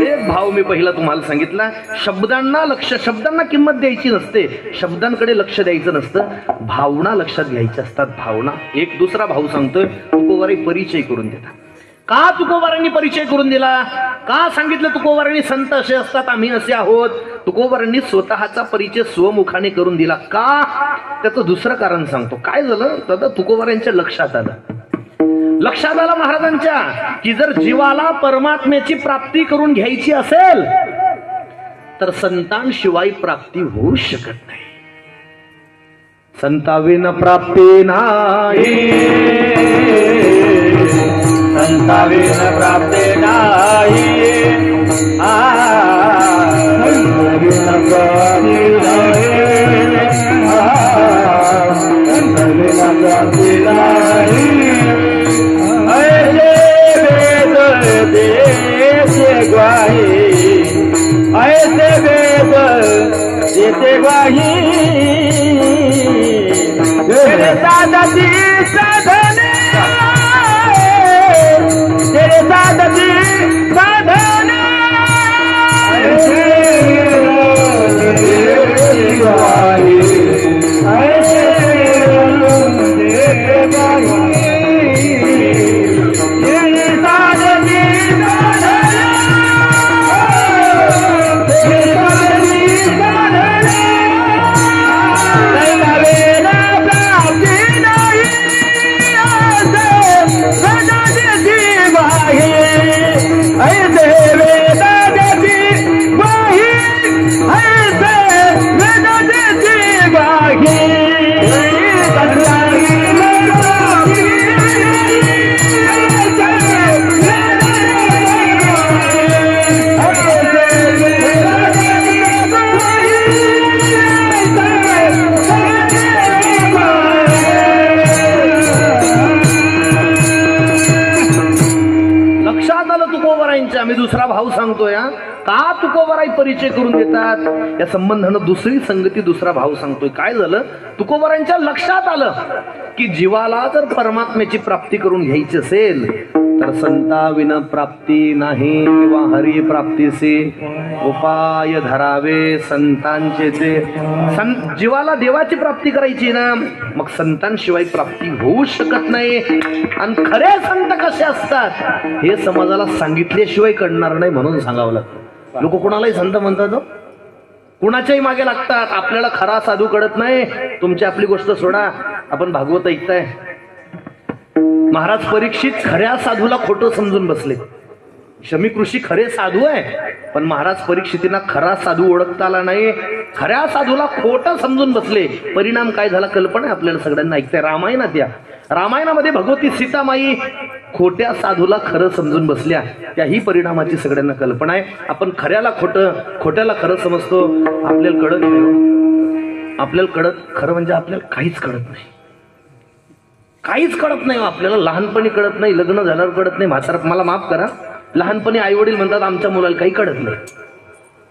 एक भाव मी पहिला तुम्हाला सांगितला. शब्दांना किंमत द्यायची नसते, शब्दांकडे लक्ष द्यायचं नसतं, भावना लक्षात घ्यायच्या असतात. भावना. एक दुसरा भाव सांगतोय, तुकोबाराय परिचय करून देतात. का तुकोबारांनी परिचय करून दिला? का सांगितलं तुकोबारांनी संत असे असतात आम्ही असे आहोत? तुकोबारांनी स्वतःचा परिचय स्वमुखाने करून दिला. का? त्याचं दुसरं कारण सांगतो. काय झालं तर तुकोबारांच्या लक्षात आलं महाराजांच्या की जर जीवाला परमात्म्याची प्राप्ती करून घ्यायची असेल तर संतांशिवाय प्राप्ती होऊ शकत नाही. संताविन प्राप्ती नाही, संताविन प्राप्ती नाही, संताविन प्राप्ती नाही, संताविन प्राप्ती नाही. ऐसे वेद देते ग्वाही, तेरे साधती साधने, तेरे साधती साधने, ऐसे ग्वाही, ऐसे देते ग्वाही. आम्ही दुसरा भाव सांगतोय. का तुकोबाराय परिचय करून देतात या संबंधानं दुसरी संगती दुसरा भाव सांगतोय. काय झालं? तुकोबारांच्या लक्षात आलं की जीवाला जर परमात्म्याची प्राप्ती करून घ्यायची असेल तर संताविन प्राप्ती नाही किंवा हरी प्राप्तीचे उपाय धरावे संतांचे. जीवाला देवाची प्राप्ती करायची ना, मग संतांशिवाय प्राप्ती होऊ शकत नाही. आणि खरे संत कसे असतात हे समाजाला सांगितल्याशिवाय कळणार नाही, म्हणून सांगावं लागतं. लोक कोणालाही संत म्हणतात, कुणाच्याही मागे लागतात. आपल्याला खरा साधू कळत नाही. तुमची आपली गोष्ट सोडा, आपण भागवत ऐकताय. महाराज परीक्षित खऱ्या साधूला खोटं समजून बसले. शमी ऋषी खरे साधू आहे, पण महाराज परीक्षितींना खरा साधू ओळखता आला नाही. खऱ्या साधूला खोटं समजून बसले. परिणाम काय झाला कल्पना आहे आपल्याला सगळ्यांना. ऐकताय रामायणात. या रामायणामध्ये भगवती सीतामाई खोट्या साधूला खरं समजून बसल्या. त्याही परिणामाची सगळ्यांना कल्पना आहे. आपण खऱ्याला खोटं, खोट्याला खरं समजतो. आपल्याला कळत नाही. आपल्याला खरं म्हणजे आपल्याला काहीच कळत नाही. काहीच कळत नाही आपल्याला. लहानपणी कळत नाही, लग्न झाल्यावर कळत नाही. मला माफ करा, लहानपणी आई वडील म्हणतात आमच्या मुलाला काही कळत नाही.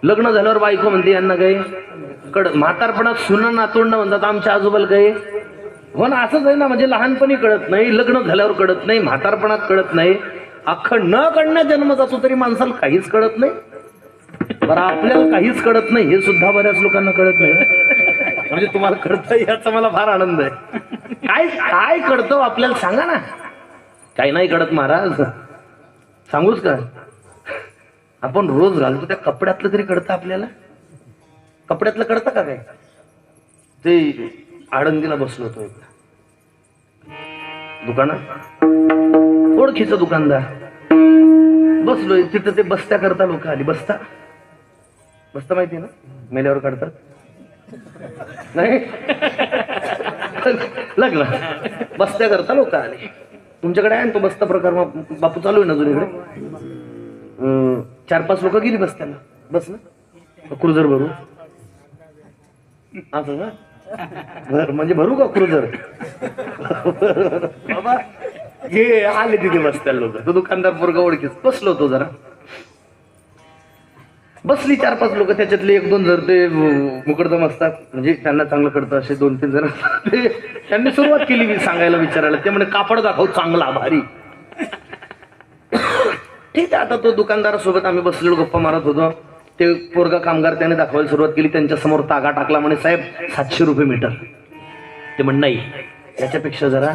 लग्न झाल्यावर बायको म्हणते यांना काही कळत. म्हातारपणात सुना नातोंड म्हणतात आमच्या आजोबाला काही. हो ना, असंच आहे ना. म्हणजे लहानपणी कळत नाही, लग्न झाल्यावर कळत नाही, म्हातारपणात कळत नाही. अख्खं न कळण्यात जन्म जातो तरी माणसाला काहीच कळत नाही. बरं आपल्याला काहीच कळत नाही हे सुद्धा बऱ्याच लोकांना कळत नाही. म्हणजे तुम्हाला कळतं याचा मला फार आनंद आहे. काय काय कळतं आपल्याला सांगा ना. काही नाही कळत महाराज, सांगूच का. आपण रोज घालतो त्या कपड्यातलं तरी कळतं आपल्याला. कपड्यातलं कळतं का काय. ते आळंदीला बसलो होतो एकदा दुकानात, ओळखीचं दुकानदार बसलोय तिथं. ते बस्त्या करता लोक आली. बस्ता बस्ता माहिती ना, मेल्यावर काढतात नाही लग्न बस्त्या करता लोक आले. तुमच्याकडे आहे ना तो बस्ता प्रकार बापू, चालू आहे ना अजून इकडे. 4-5 लोक गेली बस्त्याला. बस ना क्रुझर भरू असं ना. भर म्हणजे भरू का क्रुझर. बाबा हे आले तिथे बसत्याला लोक. तो दुकानदार पोरगा ओळखीच. बसलो होतो जरा, बसली 4-5 लोक. त्याच्यातले 1-2 जर ते मुकडदम असतात, म्हणजे त्यांना चांगलं कळतं असे 2-3 जण. त्यांनी सुरुवात केली सांगायला विचारायला. ते म्हणजे कापड दाखव चांगला भारी. ठीक आहे. आता तो दुकानदारासोबत आम्ही बसलेलो गप्पा मारत होतो. ते पोरगा कामगार त्याने दाखवायला सुरुवात केली. त्यांच्या समोर तागा टाकला. म्हणे साहेब 700 रुपये मीटर. ते म्हण नाही याच्यापेक्षा जरा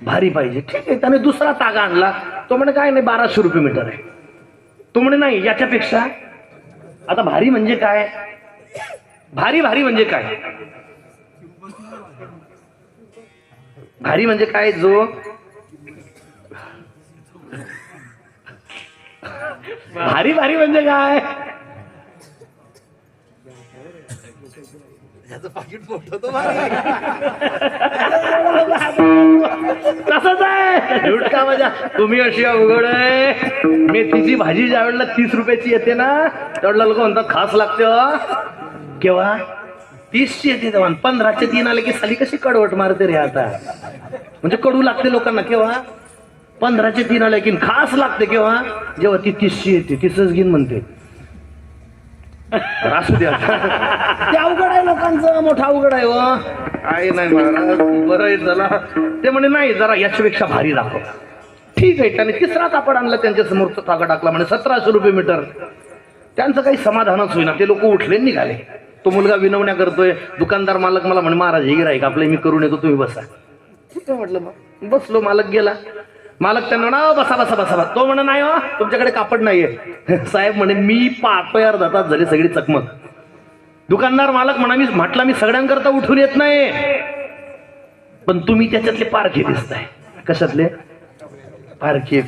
भारी पाहिजे. ठीक आहे. त्याने दुसरा तागा आणला. तो म्हणे काय नाही 1200 रुपये मीटर आहे. तो म्हणे नाही याच्यापेक्षा. आता भारी म्हणजे काय, भारी म्हणजे काय, भारी म्हणजे काय. जो भारी म्हणजे काय, तसंच आहे. झुटका मजा. तुम्ही अशी अवघड आहे. मेथीची भाजी ज्या वेळेला 30 रुपयाची येते ना, त्यावेळेला लोक म्हणतात खास लागते. केव्हा 30ची येते तेव्हा 15चे 3 आले की साली कशी कडवट मारते रे. आता म्हणजे कडू लागते लोकांना. केव्हा 15चे 3 आले की खास लागते. केव्हा जेव्हा ती 30ची येते. 30च घेईन म्हणते. असू द्या. ते अवघड आहे लोकांचं. मोठा अवघड आहे. काय नाही महाराज बरं आहे झाला. ते म्हणे नाही जरा याच्यापेक्षा भारी दाखव. ठीक आहे. त्याने तिसरा कापड आणला. त्यांच्या समोरचा तागा टाकला. म्हणे 1700 रुपये मीटर. त्यांचं काही समाधानच होईना. ते लोक उठले निघाले. तो मुलगा विनवण्या करतोय. दुकानदार मालक मला म्हणे महाराज हे गिऱ्हाईक आपले मी करून येतो तुम्ही बसा. ठीक आहे म्हटलं. मग बसलो. मालक गेला. मालक त्यांना म्हणा बसा बसा बसा. तो म्हणे नाही हो तुमच्याकडे कापड नाहीये. साहेब म्हणे मी पाहतोय अर्धा तास झाली सगळी चकमक. दुकानदार मालक म्हणा मी म्हटलं मी सगळ्यांकरता उठून येत नाही, पण तुम्ही त्याच्यातले पारखी दिसताय. कशातले पारखी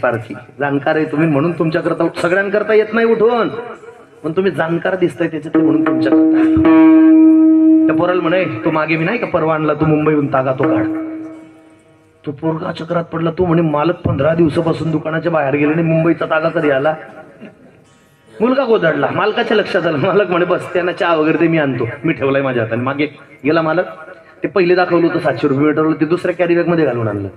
जाणकार आहे तुम्ही म्हणून तुमच्याकरता. सगळ्यांकरता येत नाही उठून, पण तुम्ही जाणकार दिसताय त्याच्यातले म्हणून तुमच्याकरता. त्या पोराला म्हणे तो मागे मी नाही का परवा आणला तो मुंबईहून तागा तो काढ. तो पोरगा चक्रात पडला. तो म्हणे मालक 15 दिवसापासून दुकानाच्या बाहेर गेले आणि मुंबईचा तागा कधी आला. मुलगा गोदडला. मालकाच्या लक्षात आलं. मालक म्हणे बस त्यांना चहा वगैरे ते मी आणतो. मी ठेवलाय माझ्या हाताने. मागे गेला मालक. ते पहिले दाखवलं होतं 700 रुपये मीटरवर. ते दुसऱ्या कॅरी बॅग मध्ये घालून आणलं.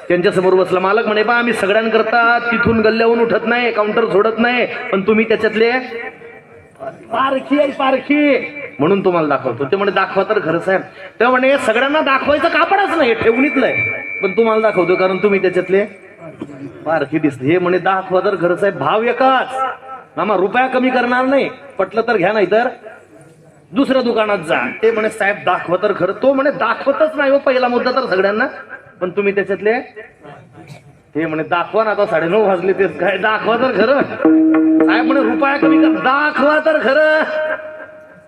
त्यांच्या समोर बसला. मालक म्हणे बा आम्ही सगळ्यांकरता तिथून गल्ल्याहून उठत नाही, काउंटर सोडत नाही, पण तुम्ही त्याच्यातले पारखी म्हणून तुम्हाला दाखवतो. ते म्हणे दाखवा तर खरं साहेब. ते म्हणे सगळ्यांना दाखवायचं कापडच नाही ठेवणीतलंय, पण तुम्हाला दाखवतो कारण तुम्ही त्याच्यातले पारखी दिसते. हे म्हणे दाखवा तर खरं साहेब. भाव एकाच. मामा रुपया कमी करणार नाही. पटलं तर घ्या नाही तर दुसऱ्या दुकानात जा. ते म्हणे साहेब दाखवा तर खरं. तो म्हणे दाखवतच नाही हो पहिला मुद्दा तर सगळ्यांना, पण तुम्ही त्याच्यातले. ते म्हणे दाखवा ना. आता 9:30 वाजले. तेच काय दाखवा तर खरं. साहेब म्हणे रुपया कमी कर. दाखवा तर खरं.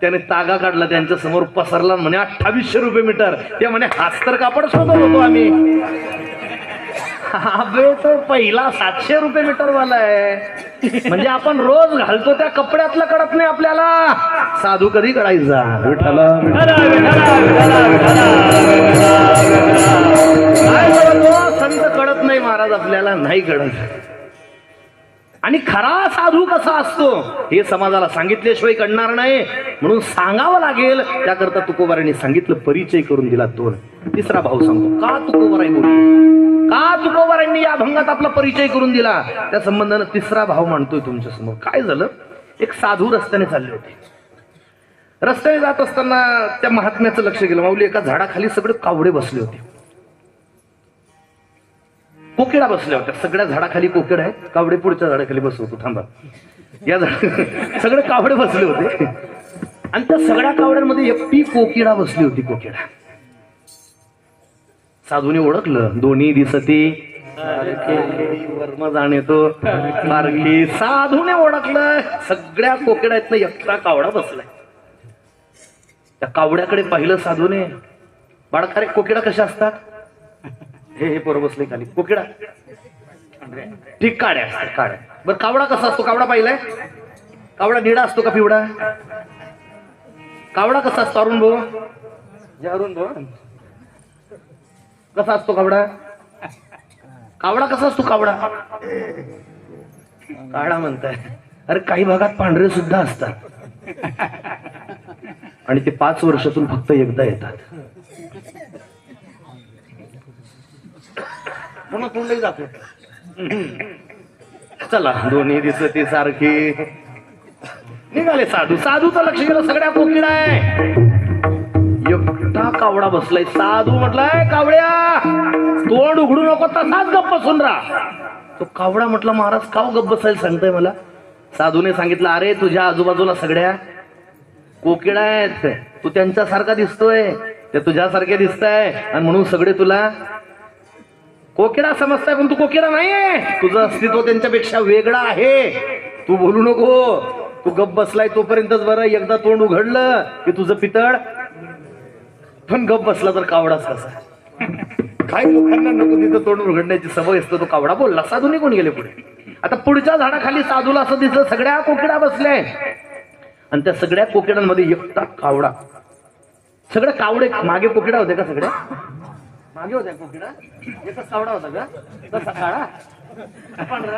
त्याने तागा काढला. त्यांच्या समोर पसरला. म्हणे 2800 रुपये मीटर. ते म्हणे हाच तर कापड शोधत होतो आम्ही. अबे तो पहिला 700 रुपये मीटर वाला आहे. म्हणजे आपण रोज घालतो त्या कपड्यातलं कळत नाही आपल्याला. साधू कधी कळायचा. विठ्ठला संत कळत नाही महाराज आपल्याला. नाही कळत. आणि खरा साधू कसा असतो हे समाजाला सांगितल्याशिवाय कळणार नाही, म्हणून सांगावं लागेल. त्याकरता तुकोबारांनी सांगितलं, परिचय करून दिला. 2 तिसरा भाव सांगतो. का तुकोबाराय बोलतो, का तुकोबारांनी या भंगात आपला परिचय करून दिला, त्या संबंधानं तिसरा भाव मांडतोय तुमच्या समोर. काय झालं, एक साधू रस्त्याने चालले होते. रस्त्याने जात असताना त्या महात्म्याचं लक्ष गेलं. माऊली एका झाडाखाली सगळे कावडे बसले होते. कोकिडा बसल्या होत्या. सगळ्या झाडाखाली कोकिड आहे. कावडे पुढच्या झाडाखाली बसवतो, थांबा. या सगळे कावडे बसले होते आणि त्या सगळ्या कावड्यांमध्ये एकटी कोकिडा बसली होती. कोकिडा साधूने ओळखलं. दोन्ही दिसती वर्म जाणेतो बारकी. साधूने ओळखलं सगळ्या कोकिड्यातनं एकटा कावडा बसलाय. त्या कावड्याकडे पाहिलं साधूने. बाळकारे कोकिडा कशा असतात? हे पोरं बसले खाली. कोकिडा ठीक काड्या असतात, काड्या. बरं कावडा कसा असतो? कावडा पाहिलाय? कावडा निळा असतो का पिवळा? कावडा कसा असतो अरुण भाऊ? अरुण भाऊ कसा असतो कावडा? कावडा कसा असतो? कावडा काळा म्हणताय? अरे काही भागात पांढरे सुद्धा असतात आणि ते 5 वर्षातून फक्त एकदा येतात. पुन्हा तोंडही जातो. चला दोन्ही दिसती सारखी निघाले साधू. साधूचं लक्ष गेलं सगळ्या कोकिडा आहे. एकटा कावडा बसलाय. साधू म्हटलाय कावड्या तोंड उघडू नको, तसाच गप्प बसून राहा. तो कावडा म्हटला महाराज का गप्प बसायला सांगताय मला? साधूने सांगितलं अरे तुझ्या आजूबाजूला सगळ्या कोकिडा आहेत. तू त्यांच्यासारखा दिसतोय, ते तुझ्यासारखे दिसताय आणि म्हणून सगळे तुला कोकिडा समजताय, पण तू कोकिडा नाहीये. तुझं अस्तित्व त्यांच्यापेक्षा वेगळं आहे. तू बोलू नको. तू गप्प बसलाय तोपर्यंतच बरं. एकदा तोंड उघडलं की तुझं पितळ. पण गप्प बसला तर कावडाच कसा? काही लोकांना नको तिथं तोंड उघडण्याची सवय असतं. तो कावडा बोलला. साधू निघून गेले पुढे. आता पुढच्या झाडाखाली साधूला असं दिसलं सगळ्या कोकिडा बसल्या आणि त्या सगळ्या कोकिडांमध्ये एकटा कावडा. सगळे कावडे मागे कोकिडा होते का? सगळ्या मागे होत्या कोकिडा. एकच कावडा होता का? तसा काळा पांढरा.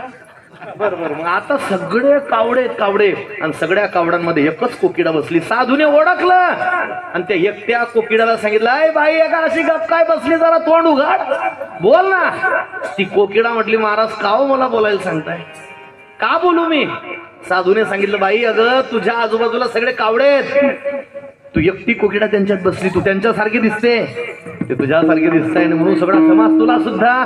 बरोबर. मग आता सगळे कावडे कावडे आणि सगळ्या कावड्यांमध्ये एकच कोकिडा बसली. साधूने ओळखलं आणि त्या एकट्या कोकिडाला सांगितलं अय बाई एका अशी गप काय बसली, जरा तोंड उघड, बोल ना. ती कोकिडा म्हटली महाराज का हो मला बोलायला सांगताय? का बोलू मी? साधूने सांगितलं बाई अगं तुझ्या आजूबाजूला सगळे कावडे आहेत, तू एकटी कोकिडा त्यांच्यात बसली, तू त्यांच्यासारखी दिसते, ते तुझ्यासारखे दिसताय म्हणून सगळा समाज तुला सुद्धा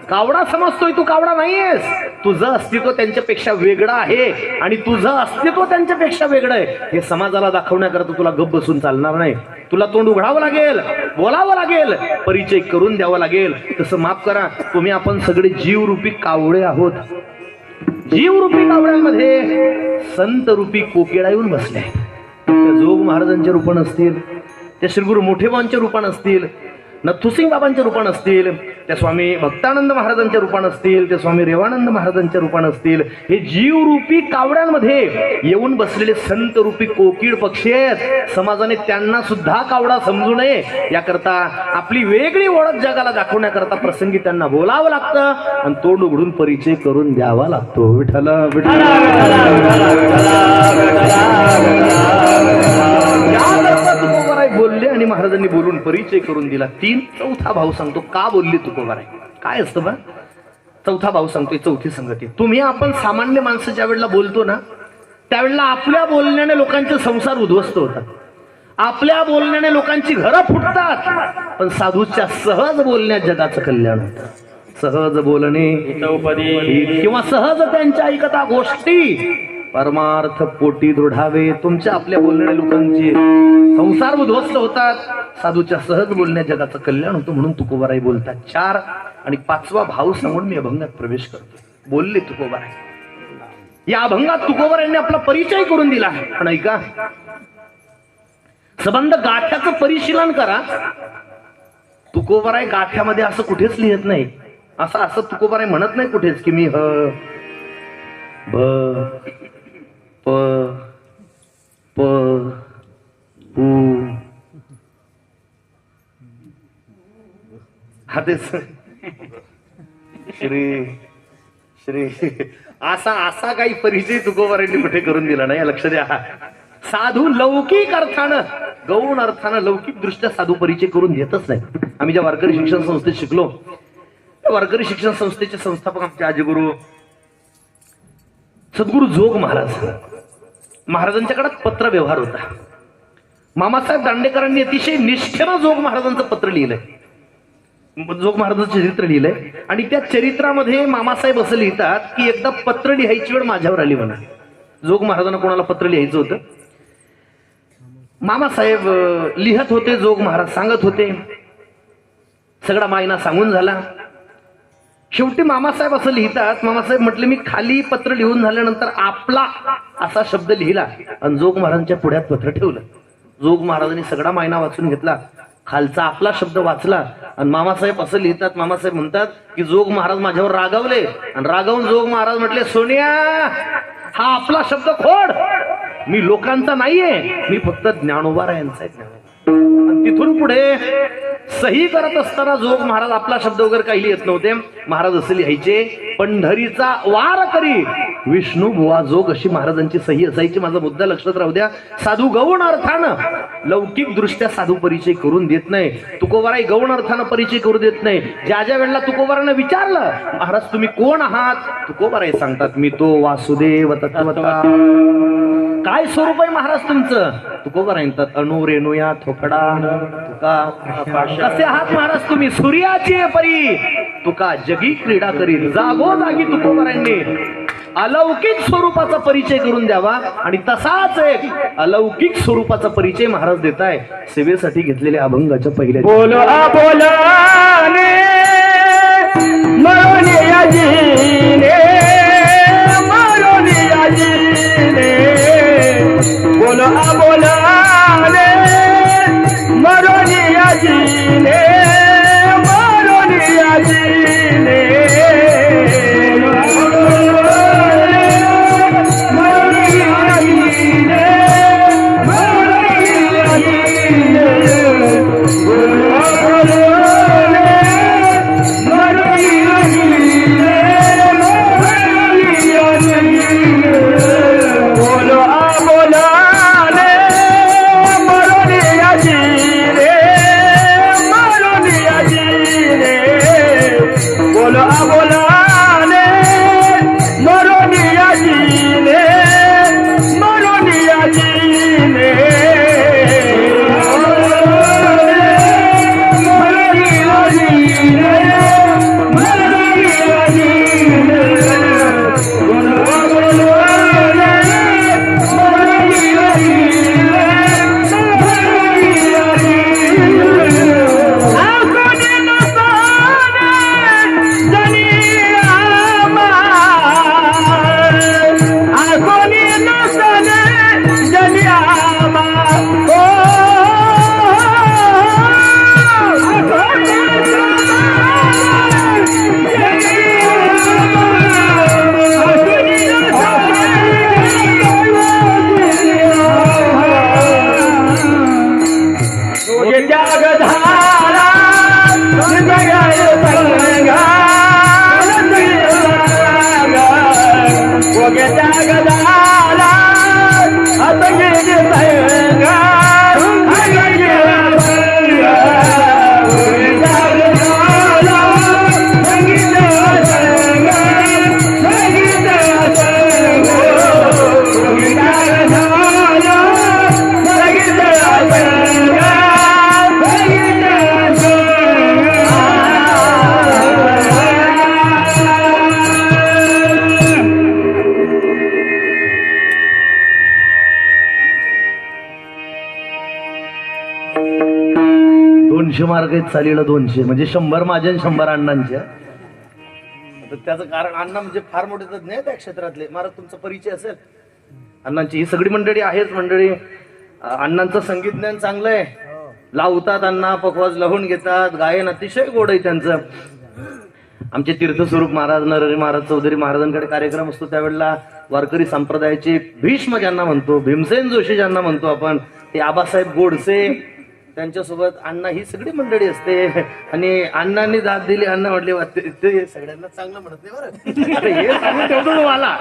कावडा समजतोय. तू कावडा नाहीयेस. तुझं अस्तित्व त्यांच्यापेक्षा वेगळं आहे आणि तुझं अस्तित्व त्यांच्यापेक्षा वेगळं आहे हे समाजाला दाखवण्याकरता तुला गप्प बसून चालणार नाही. तुला तोंड उघडावं लागेल, बोलावं लागेल, परिचय करून द्यावा लागेल. तसं माफ करा, तुम्ही आपण सगळे जीवरूपी कावडे आहोत. जीवरूपी कावड्यांमध्ये संत रूपी कोकिडा येऊन बसले. त्या जोग महाराजांच्या रूपान असतील, त्या श्री गुरु मोठेबांच्या रूपान असतील, नथुसिंग बाबांच्या रूपान असतील, त्या स्वामी भक्तानंद महाराजांच्या रूपान असतील, त्या स्वामी रेवानंद महाराजांच्या रूपान असतील, हे जीवरूपी कावड्यांमध्ये येऊन बसलेले संत रूपी कोकिड पक्षी आहेत. समाजाने त्यांना सुद्धा कावडा समजू नये याकरता आपली वेगळी ओळख जगाला दाखवण्याकरता प्रसंगी त्यांना बोलावं लागतं आणि तोंड उघडून परिचय करून द्यावा लागतो. विठ्ठल विठ्ठल बोलले आणि महाराजांनी बोलून परिचय करून दिला. चौथा भाव सांगतो का बोलली तुकोबाराय. काय असतं बा? चौथा भाव सांगतोय, चौथी संगती. तुम्ही आपण सामान्य माणसं ज्या वेळेला बोलतो ना त्यावेळेला आपल्या बोलण्याने लोकांचे संसार उद्ध्वस्त होतात, आपल्या बोलण्याने लोकांची घरं फुटतात, पण साधूच्या सहज बोलण्यात जगाचं कल्याण होतं. सहज बोलणे किंवा सहज त्यांच्या ऐकता गोष्टी परमार्थ पोटी दृढावे. तुमच्या आपल्या बोलण्याने लोकांचे संसार उद्ध्वस्त होतात, साधूच्या सहज बोलण्यात जगाचं कल्याण होतं म्हणून तुकोबाराय बोलतात. 4 आणि 5वा भाव सांगून मी अभंगात प्रवेश करतो. बोलले तुकोबाराय. या अभंगात तुकोबारायांनी आपला परिचय करून दिला. पण ऐका, संबंध गाठ्याचं परिशीलन करा. तुकोबाराय गाठ्यामध्ये असं कुठेच लिहित नाही. असं तुकोबाराय म्हणत नाही कुठेच की मी ह ब प प उ हा तेच श्री श्री असा काही परिचय तुकोबारायांनी कुठे करून दिला नाही. लक्ष द्या. साधू लौकिक अर्थानं गौण अर्थानं लौकिक दृष्ट्या साधू परिचय करून देतच नाही. आम्ही ज्या वारकरी शिक्षण संस्थेत शिकलो त्या वारकरी शिक्षण संस्थेचे संस्थापक आमचे आजीगुरु सद्गुरु जोग महाराजांच्या काळात पत्र व्यवहार होता. मामासाहेब दांडेकरांनी अतिशय निष्ठेनं जोग महाराजांचं पत्र लिहिलंय. जोग महाराजांचं चरित्र लिहिलंय आणि त्या चरित्रामध्ये मामासाहेब असं लिहितात की एकदा पत्र लिहायची वेळ माझ्यावर आली म्हणा. जोग महाराजांना कोणाला पत्र लिहायचं होतं. मामासाहेब लिहत होते, जोग महाराज सांगत होते, सगळा मायना सांगून झाला. शेवटी मामासाहेब असं लिहितात, मामासाहेब म्हटले मी खाली पत्र लिहून झाल्यानंतर आपला असा शब्द लिहिला आणि जोग महाराजांच्या पुढ्यात पत्र ठेवलं. जोग महाराजांनी सगळा मायना वाचून घेतला, खालचा आपला शब्द वाचला आणि मामासाहेब असं लिहितात, मामासाहेब म्हणतात की जोग महाराज माझ्यावर रागावले आणि रागावून जोग महाराज म्हटले सोनिया हा आपला शब्द खोड, मी लोकांचा नाहीये, मी फक्त ज्ञानोबारायांचा आहे. आणि तिथून पुढे सही करत असताना जोग महाराज आपला शब्द वगैरे काही लिहित नव्हते. महाराज असे लिहायचे पंढरीचा वार करी विष्णू बुवा जोग, अशी महाराजांची सही असायची. माझा मुद्दा लक्षात राहू द्या. साधू गौण अर्थानं लौकिक दृष्ट्या साधू परिचय करून देत नाही. तुकोबाराई गौण अर्थानं परिचय करू देत नाही. ज्या ज्या वेळेला तुकोबारानं विचारलं महाराज तुम्ही कोण आहात, तुकोबाराई सांगतात मी तो वासुदेव तत्वता. काय स्वरूप आहे महाराज तुमचं, तुकोबाराई म्हणतात अणु रेणुया थोकडा तुका. कसे आहात महाराज तुम्ही, सूर्याची परी तुका जगी क्रीडा करीत. जागोजागी तुकोबारांनी अलौकिक स्वरूपाचा परिचय करून द्यावा आणि तसाच एक अलौकिक स्वरूपाचा परिचय महाराज देताय सेवेसाठी घेतलेल्या अभंगाच्या पहिल्या. बोलो बोलाने मरोनिया जीने मरोनिया जीने बोलो बोलाने मरोनिया जीने मरोनिया जीने मार्ग आहेत चालीला 200 म्हणजे 100 माझ्या 100 अण्णांच्या. त्याचं कारण अण्णा म्हणजे फार मोठे तज्ञ आहेत त्या क्षेत्रातले. महाराज तुमचा परिचय असेल अण्णांची. ही सगळी मंडळी आहेच मंडळी. अण्णांचं संगीत ज्ञान चांगलं आहे, लावतात अण्णा, पकवाज लावून घेतात, गायन अतिशय गोड आहे त्यांचं. आमचे तीर्थस्वरूप महाराज नरहरी महाराज चौधरी महाराजांकडे कार्यक्रम असतो त्यावेळेला वारकरी संप्रदायाचे भीष्म ज्यांना म्हणतो, भीमसेन जोशी ज्यांना म्हणतो आपण, ते आबासाहेब गोडसे त्यांच्यासोबत अण्णा ही सगळी मंडळी असते. आणि अण्णांनी दाद दिली, अण्णा म्हटले ते सगळ्यांना चांगलं म्हणत नाही बरं, हे सांगून ठेवतो तुम्हाला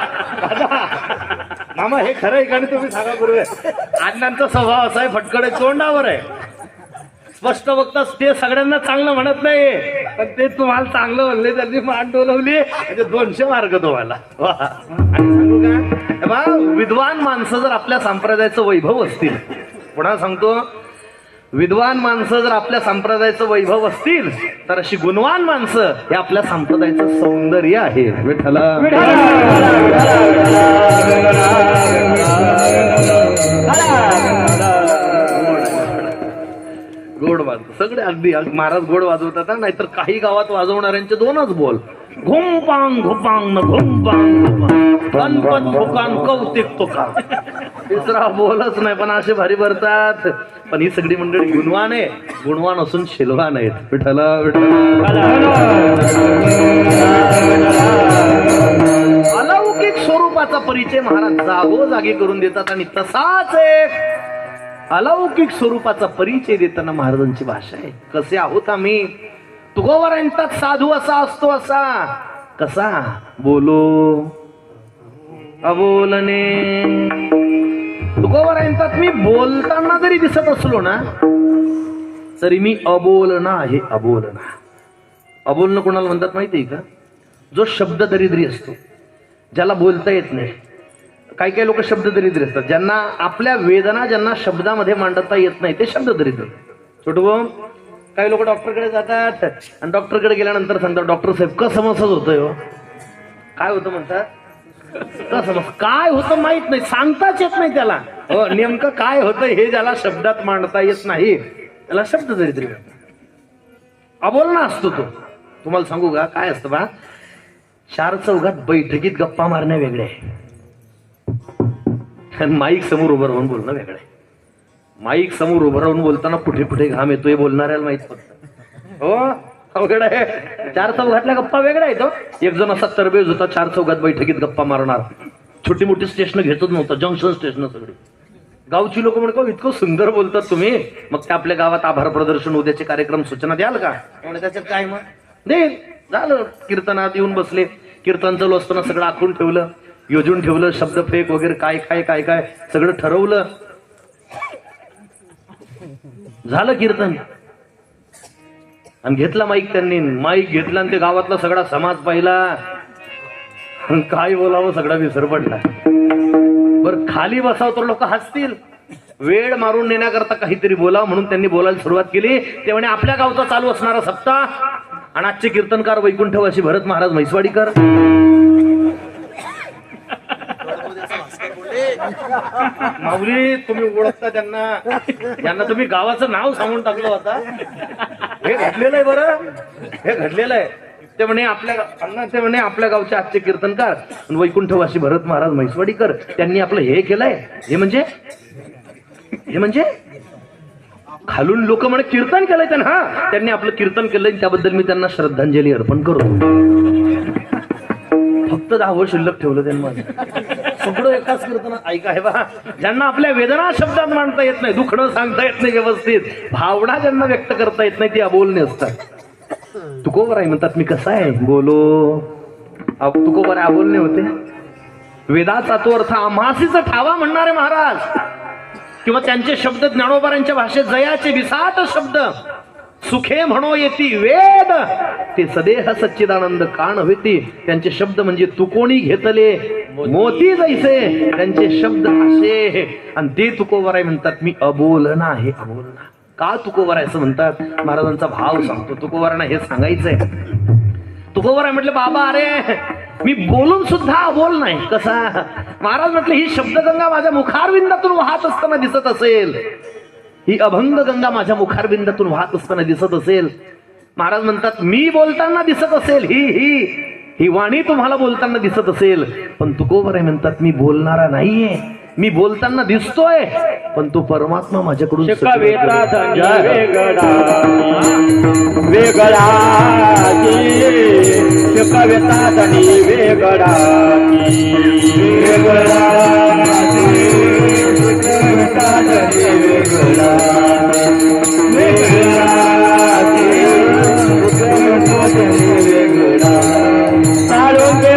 मामा, हे खरं आहे का तुम्ही सांगा बरोबर. अण्णांचा स्वभाव असा आहे, फटकडे तोंडावर आहे, स्पष्ट बघताच ते सगळ्यांना चांगलं म्हणत नाही, पण ते तुम्हाला चांगलं म्हणले त्यांनी मान डोलवली म्हणजे 200 मार्क तुम्हाला. आणि सांगू का, विद्वान माणसं जर आपल्या संप्रदायाचं वैभव असतील, पुन्हा सांगतो विद्वान माणसं जर आपल्या संप्रदायाचं वैभव असतील तर अशी गुणवान माणसं हे आपल्या संप्रदायाचं सौंदर्य आहे. विठ्ठला गोड वाजव सगळे अगदी महाराज गोड वाजवतात. नाहीतर काही गावात वाजवणाऱ्यांचे दोनच बोल, घुमपांग घुपांग न घुमपांग गणपत फुकान कौतिक तुका. तिसरा बोलच नाही, पण असे भारी भरतात. पण ही सगळी मंडळी गुणवान आहे, गुणवान असून शिलवान आहेत. विठ्ठला अलौकिक स्वरूपाचा परिचय महाराज जागोजागी करून देतात. आणि तसाच एक अलौकिक स्वरूपाचा परिचय देताना महाराजांची भाषा आहे. कसे आहोत आम्ही, तुकोबारायांचा साधू असा असतो, असा कसा बोलो अबोलने. तुकोबारायांचा मी बोलताना जरी दिसत असलो ना तरी मी अबोलना आहे. अबोलना, अबोलणं कोणाला म्हणतात माहिती आहे का? जो शब्द दरिद्री असतो, ज्याला बोलता येत नाही. काही काही लोक शब्द दरिद्री असतात, ज्यांना आपल्या वेदना ज्यांना शब्दामध्ये मांडता येत नाही, ते शब्द दरिद्र. छोटू भाऊ, काही लोक डॉक्टरकडे जातात आणि डॉक्टरकडे गेल्यानंतर सांगतात, डॉक्टर साहेब का समस्याच होतोय हो. काय होतं म्हणतात, का समस्या काय होतं माहित नाही, सांगताच येत नाही त्याला. हो, नेमकं काय होतं हे ज्याला शब्दात मांडता येत नाही त्याला शब्द दरिद्री अबोलना असतो तो. तुम्हाला सांगू का काय असतं बा, चार चौघात बैठकीत गप्पा मारण्या वेगळे आहे आणि माईक समोर उभं राहून बोलणं वेगळं आहे. माईक समोर उभं राहून बोलताना कुठे कुठे घाम येतोय बोलणाऱ्याला माहित फक्त. हो, अवघड आहे. चार चौघातल्या गप्पा वेगळ्या आहेत. एक जण असा तरबेज होता, चार चौघात बैठकीत गप्पा मारणार. छोटी मोठी स्टेशन घेतच नव्हतं, जंक्शन स्टेशन सगळी. गावची लोक म्हणतात इतकं सुंदर बोलतात तुम्ही, मग ते आपल्या गावात आभार प्रदर्शन उद्याचे कार्यक्रम सूचना द्याल का? त्याच्यात काय मग देईल. झालं, कीर्तनात येऊन बसले, कीर्तन चालू असताना सगळं आखून ठेवलं, योजून ठेवलं, शब्द फेक वगैरे काय काय काय काय सगळं ठरवलं. झालं कीर्तन आणि घेतला माईक त्यांनी. माईक घेतला आणि ते गावातला सगळा समाज पाहिला. काय बोलावं सगळा विसर पडला. बरं खाली बसावं तर लोक हसतील. वेळ मारून नेण्याकरता काहीतरी बोला म्हणून त्यांनी बोलायला सुरुवात केली. ते म्हणे आपल्या गावचा चालू असणारा सप्ताह आणि आजचे कीर्तनकार वैकुंठवासी भरत महाराज म्हैसवाडीकर. माऊली तुम्ही ओळखता त्यांना, त्यांना तुम्ही गावाचं नाव सांगून टाकलं होता. हे घडलेलं आहे, बरं हे घडलेलं आहे. ते म्हणे आपल्या गावचे आजचे कीर्तनकार वैकुंठवासी भरत महाराज म्हैसवाडीकर त्यांनी आपलं हे केलंय. हे म्हणजे खालून लोक म्हणे कीर्तन केलंय त्यांना. हा, त्यांनी आपलं कीर्तन केलंय, त्याबद्दल मी त्यांना श्रद्धांजली अर्पण करू. फक्त 10 वर्ष शिल्लक ठेवलं त्यांनी. सगळं एकाच कीर्तनात ऐका आहे बा. ज्यांना आपल्या वेदना शब्दात मांडता येत नाही, दुखणं सांगता येत नाही व्यवस्थित, भावना ज्यांना व्यक्त करता येत नाही, ती अबोलणे असतात. तुकोबाराय म्हणतात मी कसा आहे बोलो. तुकोबाराय अबोलणे होते. वेदाचा तो अर्थ आम्हासीच ठावा म्हणणारे महाराज, किंवा त्यांचे शब्द ज्ञानोबारांच्या भाषेत जयाचे विसाट शब्द. सुखे म्हणो येती वेद ते सदेह सच्चिदानंद कान होती. त्यांचे शब्द म्हणजे तुकोणी घेतले मोती जैसे, त्यांचे शब्द असे. आणि ते तुकोबाराय म्हणतात मी अबोलना आहे. अबोलना का तुकोबाराय असं म्हणतात? महाराजांचा भाव सांगतो. तुकोबारांना हे सांगायचंय. तुकोबाराय म्हटलं बाबा अरे मी बोलून सुद्धा अबोल नाही. कसा? महाराज म्हटलं ही शब्दगंगा माझ्या मुखारविंदातून वाहत असताना दिसत असेल, ही अभंग गंगा माझ्या मुखारविंदातून वाहत असताना दिसत असेल. महाराज म्हणतात मी बोलताना दिसत असेल, ही वाणी तुम्हाला बोलताना दिसत असेल, पण तुकोबाराय म्हणतात मी बोलणारा नाहीये. मी बोलताना दिसतोय पण तो परमात्मा माझ्याकडून वेगळा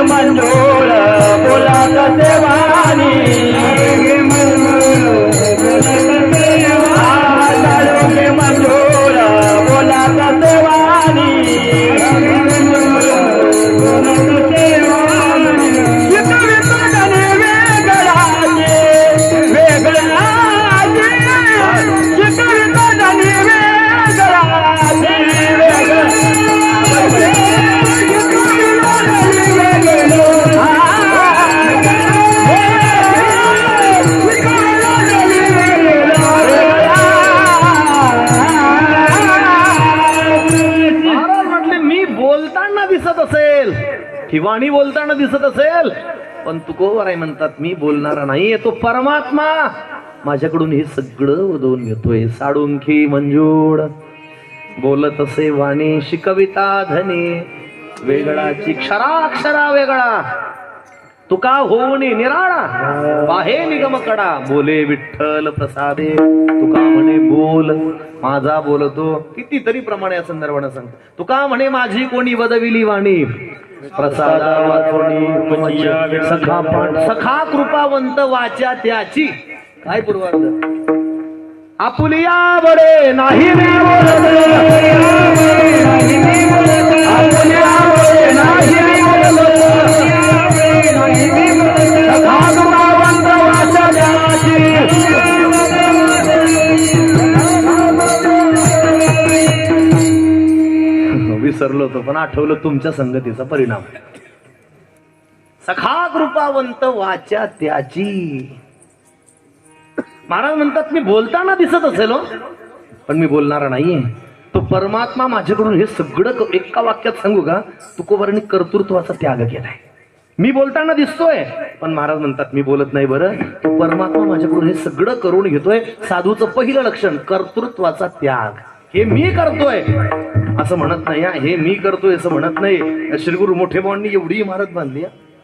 मंजूळ बोला देवानी मंजूळ बोला देवानी वेगळा ही वाणी बोलताना दिसत असेल, पण तुकोबराय म्हणतात मी बोलणारा नाहीये, तो परमात्मा माझ्याकडून हे सगळं वदवून घेतोय. साडुंखी मंजूळ बोलत असे वाणी शिकविता धनी, वेगळाची क्षराक्षरा वेगळा तुका होऊन निराळा, बाहे निगम कडा बोले विठ्ठल प्रसादे. तुका म्हणे बोल माझा बोलतो, कितीतरी प्रमाणे या संदर्भाने सांगतो. तुका म्हणे माझी कोणी वदविली वाणी, प्रसादा वाचोनी सखा पाठ सखा कृपावंत वाचा त्याची. काय पूर्वार्ध आपुलिया बडे नाही मी बोलत, आपुलिया बडे नाही मी बोलत, सखा कृपावंत वाचा त्याची. विसरलो होतो पण आठवलं तुमच्या संगतीचा परिणाम. सखा कृपावंत वाचा त्याची. महाराज म्हणतात मी बोलताना दिसत असेल पण मी बोलणारा नाहीये, तो परमात्मा माझ्याकडून हे सगळं. एका वाक्यात सांगू का, तुकोबारांनी कर्तृत्वाचा त्याग केलाय. मी बोलताना दिसतोय पण महाराज म्हणतात मी बोलत नाही. बरं, तो परमात्मा माझ्याकडून हे सगळं करून घेतोय. साधूचं पहिलं लक्षण कर्तृत्वाचा त्याग. हे मी करतोय असं म्हणत नाही, हे मी करतोय असं म्हणत नाही. श्री गुरु मोठे भावांनी एवढी इमारत बांधली,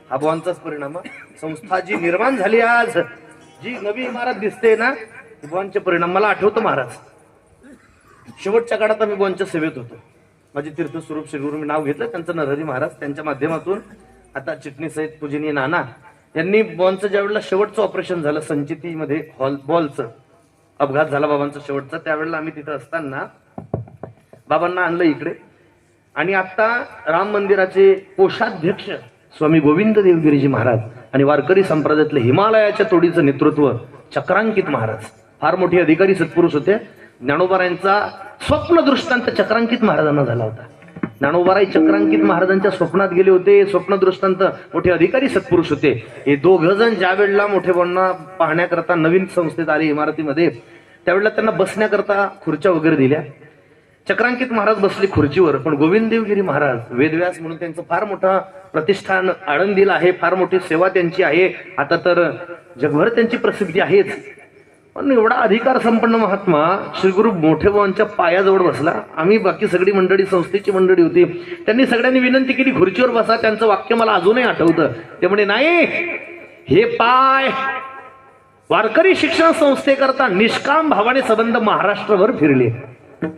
हा भावांचाच परिणाम. संस्था जी निर्माण झाली आज, जी नवी इमारत दिसते ना, बुवांचे परिणाम. मला आठवतं महाराज शेवटच्या काळात आम्ही बुवांच्या सेवेत होतो. माझे तीर्थस्वरूप श्री गुरु मी नाव घेतलं त्यांचं, नरहरी महाराज. त्यांच्या माध्यमातून आता चिटणीस आहेत पूजनीय नाना यांनी बुवांचं ज्या वेळेला शेवटचं ऑपरेशन झालं संचितीमध्ये, बॉलचं अपघात झाला बाबांचा शेवटचा, त्यावेळेला आम्ही तिथं असताना बाबांना आणलं इकडे. आणि आता राम मंदिराचे कोषाध्यक्ष स्वामी गोविंद देवगिरीजी महाराज आणि वारकरी संप्रदायातले हिमालयाच्या तोडीचं नेतृत्व चक्रांकित महाराज, फार मोठे अधिकारी सत्पुरुष होते. ज्ञानोबारायांचा स्वप्न दृष्टांत चक्रांकित महाराजांना झाला होता. ज्ञानोबाराय चक्रांकित महाराजांच्या स्वप्नात गेले होते. स्वप्न दृष्टांत मोठे अधिकारी सत्पुरुष होते. हे दोघ जण ज्या वेळेला मोठे भावांना पाहण्याकरता नवीन संस्थेत आले इमारतीमध्ये, त्यावेळेला त्यांना बसण्याकरता खुर्च्या वगैरे दिल्या. चक्रांकित महाराज बसले खुर्चीवर, पण गोविंद देवगिरी महाराज वेदव्यास म्हणून त्यांचं फार मोठं प्रतिष्ठान आळंदीला आहे, फार मोठी सेवा त्यांची आहे. आता तर जगभर त्यांची प्रसिद्धी आहेच. पण एवढा अधिकार संपन्न महात्मा श्री गुरु मोठे भावांच्या पायाजवळ बसला. आम्ही बाकी सगळी मंडळी, संस्थेची मंडळी होती. त्यांनी सगळ्यांनी विनंती केली खुर्चीवर बसा. त्यांचं वाक्य मला अजूनही आठवतं. ते म्हणे नाही, हे पाय वारकरी शिक्षण संस्थेकरता निष्काम भावाने संबंध महाराष्ट्रभर फिरले.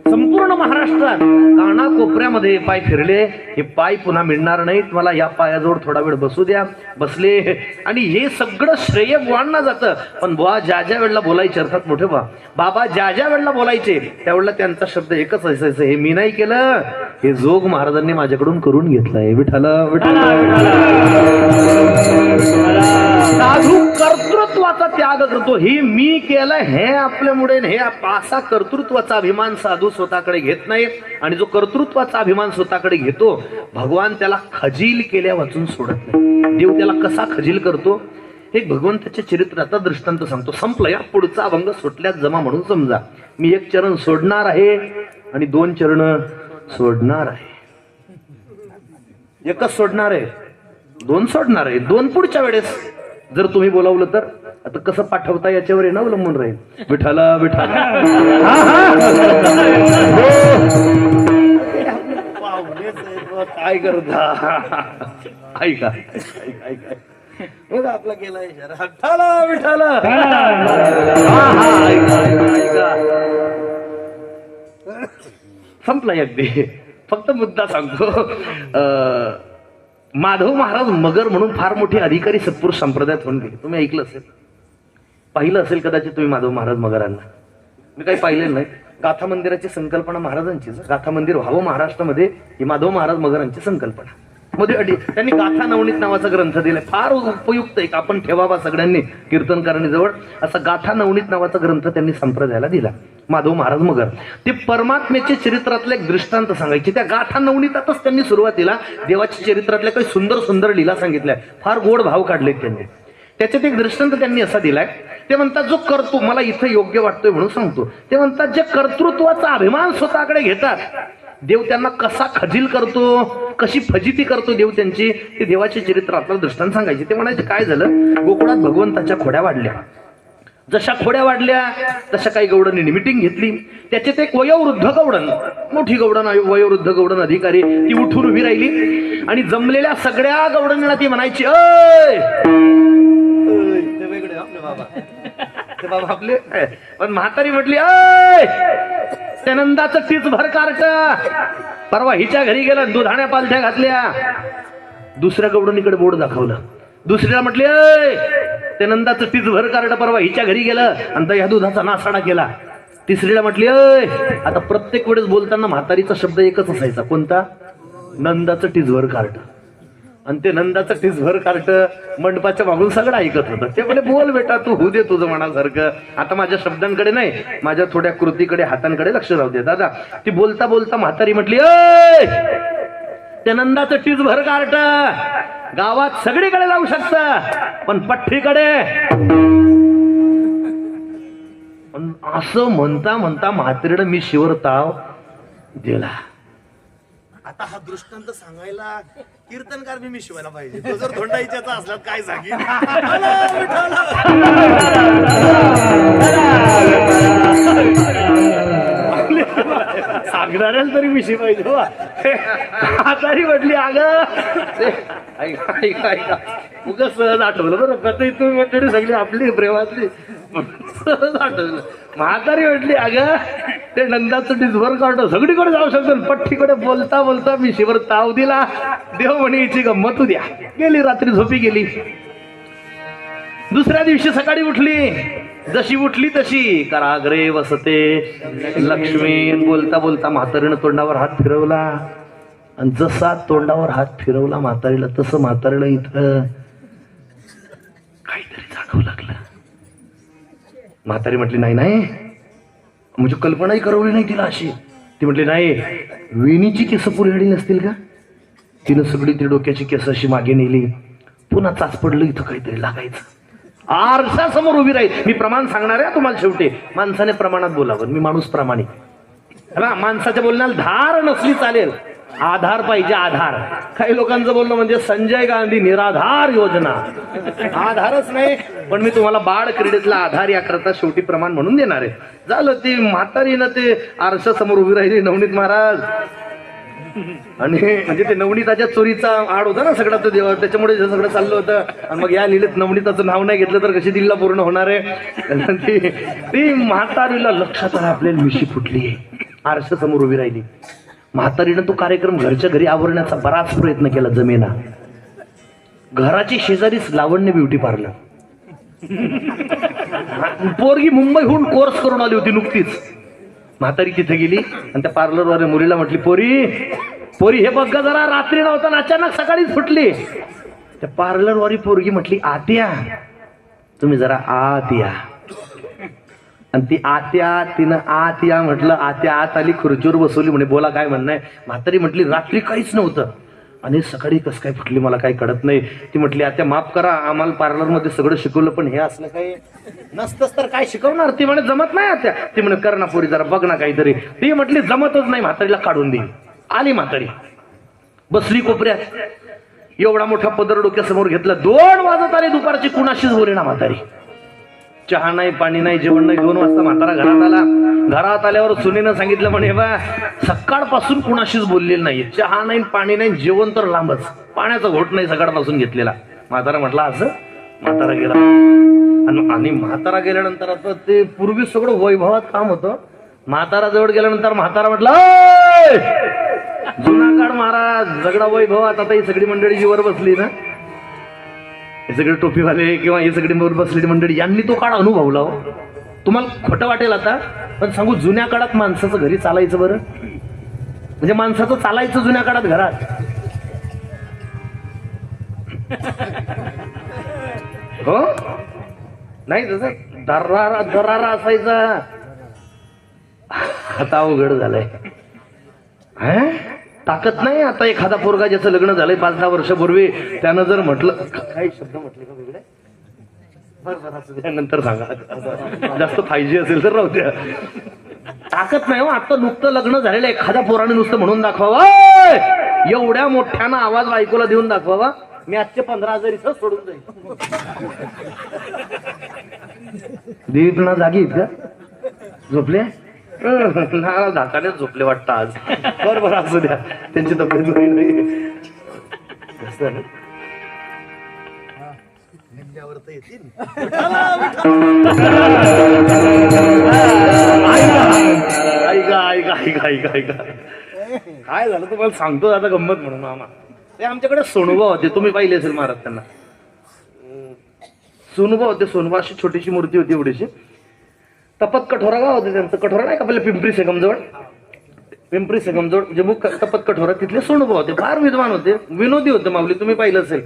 संपूर्ण महाराष्ट्रात कानाकोपऱ्यामध्ये हे पाय फिरले. हे पाय पुन्हा मिळणार नाहीत, मला या पायाजवळ थोडा वेळ बसू द्या. बसले. आणि हे सगळं श्रेय बुवांना जातं. पण बुवा ज्या ज्या वेळेला बोलायचे, अर्थात मोठे बाबा ज्या ज्या वेळेला बोलायचे त्यावेळेला त्यांचा शब्द एकच असायचं, हे मी नाही केलं, हे जोग महाराजांनी माझ्याकडून करून घेतलंय. विठ्ठल विठ्ठल. साधू कर्तृत्वाचा त्याग करतो. हे मी केलं, हे आपल्यामुळे, हे असा कर्तृत्वाचा अभिमान साधू स्वतःकडे घेत नाही. आणि जो कर्तृत्वाचा अभिमान स्वतःकडे घेतो, भगवान त्याला खजील केल्या वाचून सोडत नाही. देव त्याला कसा खजील करतो हे भगवंताच्या चरित्राचा दृष्टांत सांगतो. संपलं, या पुढचा अभंग सुटल्यात जमा म्हणून समजा. मी एक चरण सोडणार आहे आणि 2 चरण सोडणार आहे. एकच सोडणार आहे, 2 सोडणार आहे. 2 पुढच्या वेळेस जर तुम्ही बोलावलं तर. आता कसं पाठवता याच्यावर आहे ना, अवलंबून राहील. विठाला विठाला. काय करता, ऐका ऐका मग आपला गेला विठाला विठाला. संपला अगदी. फक्त मुद्दा सांगतो. माधव महाराज मगर म्हणून फार मोठे अधिकारी सत्पुरुष संप्रदायात होऊन गेले. तुम्ही ऐकलं असेल, पाहिलं असेल कदाचित तुम्ही माधव महाराज मगरांना. मी काही पाहिलेलं नाही. गाथा मंदिराची संकल्पना महाराजांची. गाथा मंदिर व्हावं महाराष्ट्रामध्ये ही माधव महाराज मगरांची संकल्पना. मध्ये त्यांनी गाथा नवनीत नावाचा ग्रंथ दिलाय. फार उपयुक्त एक आपण ठेवावा सगळ्यांनी कीर्तनकारांनी जवळ. असा गाथा नवनीत नावाचा ग्रंथ त्यांनी संप्रदायाला दिला. माधव महाराज मगर ते परमात्म्याच्या चरित्रातले एक दृष्टांत सांगायचे. त्या गाथा नवनीतातच त्यांनी सुरुवातीला देवाच्या चरित्रातल्या काही सुंदर सुंदर लीला सांगितल्या. फार गोड भाव काढलेत त्यांनी. त्याच्यात एक दृष्टांत त्यांनी असा दिलाय. ते म्हणतात जो करतो, मला इथं योग्य वाटतोय म्हणून सांगतो, ते म्हणतात जे कर्तृत्वाचा अभिमान स्वतःकडे घेतात देव त्यांना कसा खजील करतो, कशी फजिती करतो देव त्यांची, ते देवाचे चरित्र आपल्याला दृष्टांत सांगायचे. ते म्हणायचे काय झालं, गोकुळात भगवंताच्या खोड्या वाढल्या. जशा खोड्या वाढल्या तशा काही गौडांनी मीटिंग घेतली. त्याच्यात एक वयोवृद्ध गौडन, मोठी गौडन, वयोवृद्ध गौडन अधिकारी, ती उठून उभी राहिली आणि जमलेल्या सगळ्या गौडांना ती म्हणायची, अय ते वेगळे आपले बाबा, ते बाबा आपले. पण म्हातारी म्हटली, अय त्या नंदाचं तीच भर कार्ट, परवा हिच्या घरी गेलं, दुधाण्या पालथ्या घातल्या. दुसऱ्या गौडणीकडे बोर्ड दाखवलं. दुसऱ्याला म्हटली, अय त्या नंदाचं तीच भर कार्ट, परवा हिच्या घरी गेलं आणि ह्या दुधाचा नासाडा केला. तिसरीला म्हटली, अय. आता प्रत्येक वेळेस बोलताना म्हातारीचा शब्द एकच असायचा, कोणता? नंदाचं टिजभर कार्ट. आणि ते नंदाचं टिजभर कार्ट मंडपाच्या मागून सगळं ऐकत होतं. ते म्हणे, बोल बेटा तू, होऊ दे तुझं मनासारखं, आता माझ्या शब्दांकडे नाही, माझ्या थोड्या कृतीकडे, हातांकडे लक्ष राहू दे. दादा ती बोलता बोलता म्हातारी म्हटली, अय त्या नंदाचं टिजभर कार्ट गावात सगळीकडे जाऊ शकतं, पण पठ्ठीकडे. असं म्हणता म्हणता म्हातारीनं मी शिवर ताव दिला. आता हा दृष्टांत सांगायला कीर्तनकार मी शिवायला पाहिजे. तो जर धोंडाईच्याचा असला काय सांगेल. सांगणाऱ्याला तरी मिशी पाहिजे. म्हातारी म्हटली, अगं ऐका उगाच सहज आठवलं बरं का, ते तुम्ही मंडळी सगळी आपली प्रेमातली, सहज आठवलं. म्हातारी म्हटली, अगं ते नंदाचं डिस्भर काढतो, सगळीकडे जाऊ शकतो, पठ्ठीकडे बोलता बोलता मी शिवर ताव दिला. देव म्हणे हिची गंमत द्या. गेली रात्री, झोपी गेली. दुसऱ्या दिवशी सकाळी उठली, जशी उठली तशी कराग्रे वसते लक्ष्मी. बोलता बोलता म्हातारीनं तोंडावर हात फिरवला, आणि जसा तोंडावर हात फिरवला म्हातारीला, तसं म्हातारीला इथं काहीतरी जाणवू लागलं. म्हातारी म्हटली, नाही नाही, म्हणजे कल्पनाही करवली नाही तिला अशी. ती म्हटली, नाही, वेणीची केस पुरेडी नसतील का? तिनं सगळी ती डोक्याची केस अशी मागे नेली. पुन्हा चाच पडलं, इथं काहीतरी लागायचं. आरशासमोर उभी राहील. मी प्रमाण सांगणार आहे तुम्हाला. शेवटी माणसाने प्रमाणात बोलावं, मी माणूस प्रामाणिक. माणसाच्या बोलण्याला धार नसली चालेल, आधार पाहिजे, आधार. काही लोकांचं बोलणं म्हणजे संजय गांधी निराधार योजना, आधारच नाही. पण मी तुम्हाला बाळ क्रीडेतला आधार याकरता शेवटी प्रमाण म्हणून देणार आहे. झालं, ती म्हातारीनं ते आरशासमोर उभी राहिली, नवनीत महाराज, आणि म्हणजे ते नवनीताच्या चोरीचा आड होता ना सगळा तो देवा, त्याच्यामुळे सगळं चाललं होतं. आणि मग या लिहिलेत नवनीताचं नाव नाही घेतलं तर कशी दिल्ला पूर्ण होणार आहे. ती म्हातारीला लक्षात आलं, आपल्याला मिशी फुटली आहे. आरशासमोर उभी राहिली. म्हातारीनं तो कार्यक्रम घरच्या घरी आवरण्याचा बराच प्रयत्न केला, जमेना. घराची शेजारीच लावण्य ब्युटी पार्लर. पोरगी मुंबईहून कोर्स करून आली होती नुकतीच. म्हातारी तिथे गेली आणि त्या पार्लरवाल्या मुलीला म्हटली, पोरी पोरी हे बघ जरा, रात्री नव्हता, अचानक सकाळीच फुटली. त्या पार्लरवाली पोरगी म्हटली, आत्या तुम्ही जरा आत या. आणि ती आत्या, तिनं आत या म्हटलं. आत्या आत आली, खुर्चीवर बसवली. म्हणे, बोला काय म्हणणं आहे? म्हातारी म्हटली, रात्री काहीच नव्हतं आणि सकाळी कसं काय फुटली मला काही कळत नाही. ती म्हटली, आत्या माफ करा, आम्हाला पार्लरमध्ये सगळं शिकवलं, पण हे असलं काही नसतंच तर काय शिकवणार? ती म्हणे, जमत नाही आत्या. ती म्हणे, कर ना पोरी जरा, बघ ना काहीतरी. ती म्हटली, जमतच नाही. म्हातारीला काढून देईल. आली म्हातारी, बसली कोपऱ्यात. एवढा मोठा पदर डोक्यासमोर घेतला. 2 वाजत आले दुपारची, कुणाशीच बोले ना म्हातारी. चहा नाही, पाणी नाही, जेवण नाही. 2 वाजता म्हातारा घरात आला. घरात आल्यावर सुनेनं सांगितलं, म्हणे बा सकाळपासून कुणाशीच बोललेलं नाही, चहा नाही, पाणी नाही, जेवण तर लांबच, पाण्याचा घोट नाही सकाळपासून घेतलेला. म्हातारा म्हटला, असं? म्हातारा गेला. आणि म्हातारा गेल्यानंतर आता ते पूर्वी सगळं वैभवात काम होतं. म्हातारा जवळ गेल्यानंतर म्हातारा म्हटला, जुनागड महाराज झगडा वैभवात. आता ही सगळी मंडळी जीवर बसली ना, हे सगळे टोपीवाले किंवा हे सगळी वर बसलेली मंडळी, यांनी तो काळ अनुभवला. हो, तुम्हाला खोटं वाटेल आता, पण सांगू, जुन्या काळात माणसाचं घरी चालायचं बरं, म्हणजे माणसाचं चालायचं जुन्या काळात घरात. हो नाही, तसं दरारा दरारा असायचा. आता अवघड झालंय. ताकद नाही. आता एखादा पोरगा ज्याचं लग्न झालंय 5-10 वर्षापूर्वी, त्यानं जर म्हटलं, काही शब्द म्हटले का वेगळे, बरं असू द्या, नंतर सांगा. जास्त पाहिजे असेल तर राहू द्या. ताकद नाही हो. आता नुकतं लग्न झालेलं एखाद्या पोराने नुसतं म्हणून दाखवावा, एवढ्या मोठ्यानं आवाज बायकोला देऊन दाखवावा, मी आजचे 15,000 इथं सोडून जाईल. दिलीपना जागी आहेत का? झोपले ना? धाकानेच झोपले वाटतं आज. बरं असू द्या, त्यांची तब्येत नाही. निघल्यावर तर येतील. ऐका काय झालं तुम्हाला सांगतो आता गंमत म्हणून. मामा ते आमच्याकडे सोनुबा होते, तुम्ही पाहिले असेल महाराज त्यांना. सोनुबा होते. सोनुबा अशी छोटीशी मूर्ती होती एवढीशी. तपत कठोरा गाव होते त्यांचं. कठोरा नाही का आपल्या पिंपरी सेगमजवळ, पिंपरी सेगमजवळ जे मुख तपत कठोरा, तिथले सोनुबा होते. फार विद्वान होते, विनोदी होते माऊली. तुम्ही पाहिलं असेल,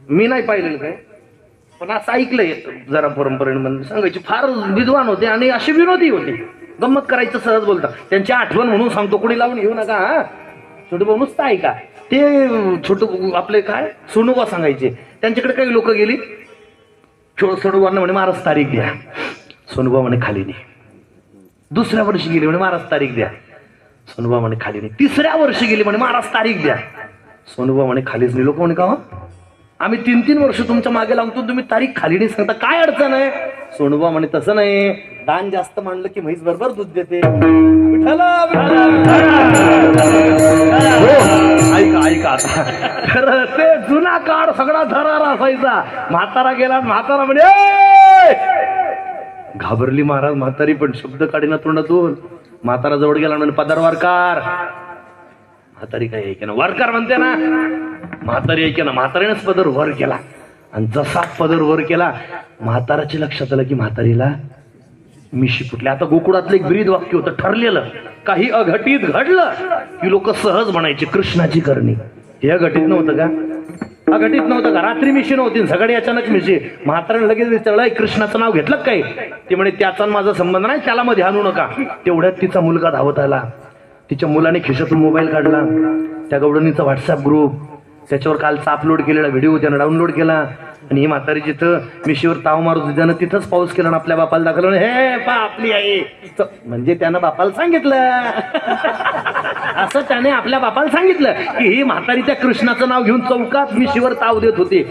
मी नाही पाहिलेलं काय, पण असं ऐकलंय जरा परंपरेने सांगायची. फार विद्वान होते आणि असे विनोदी होते. गंमत करायचं, सहज बोलता. त्यांची आठवण म्हणून सांगतो, कोणी लावून घेऊ नका हा. छोटू भाऊ नुसतं ऐका. ते छोटू आपले काय सोनुबा सांगायचे. त्यांच्याकडे काही लोक गेली. सोनुबांना म्हणे महाराज तारीख द्या. सोनुबा म्हणे खाली नाही. दुसऱ्या वर्षी गेली म्हणे महाराज तारीख द्या. सोनुबा म्हणे खाली नाही. तिसऱ्या वर्षी गेली म्हणे महाराज तारीख द्या. सोनुबा म्हणे खालीच नाही. लोक म्हणे का आम्ही 3-3 वर्ष तुमच्या मागे लागतो, तुम्ही तारीख खाली नाही सांगता, काय अडचण आहे? सोनुबा म्हणे तसं नाही, दान जास्त मांडलं की म्हैस बरोबर दूध देते. ऐका आता. तर ते जुना काळ सगळा धरारा असायचा. म्हातारा गेला, म्हातारा म्हणे घाबरली महाराज म्हातारी, पण शब्द काढीना तोंडातून. म्हातारा जवळ गेला म्हणे पदर वारकार. म्हातारी काय ऐके ना, वारकार म्हणते ना. म्हातारी ऐके ना, म्हातारीनेच पदर वर केला. आणि जसा पदर वर केला, म्हाताराच्या लक्षात आलं की म्हातारीला मिशी फुटली. आता गोकुळातलं एक ब्रीद वाक्य होतं ठरलेलं, काही अघटित घडलं की लोक सहज म्हणायचे कृष्णाची करणी. हे अघटित नव्हतं का? अघटित नव्हतं का? रात्री मिशी नव्हती, सकाळी अचानक मिशी. म्हाताऱ्याने लगेच विचारलं, कृष्णाचं नाव घेतलं काय? ते म्हणे त्याचा माझा संबंध नाही, त्याला मध्ये आणू नका. तेवढ्यात तिचा मुलगा धावत आला. तिच्या मुलाने खिशातून मोबाईल काढला. त्या गवडणीचा व्हॉट्सअप ग्रुप, त्याच्यावर कालचा अपलोड केलेला व्हिडिओ त्यानं डाउनलोड केला. आणि ही म्हातारी जिथं मिशीवर ताव मारत होती, त्यानं तिथंच पाऊस केला आणि आपल्या बापाला दाखवलं, हे पा आपली आई. म्हणजे त्यानं बापाला सांगितलं, असं त्याने आपल्या बापाला सांगितलं की ही म्हातारी त्या कृष्णाचं नाव घेऊन चौकात मिशीवर ताव देत होती.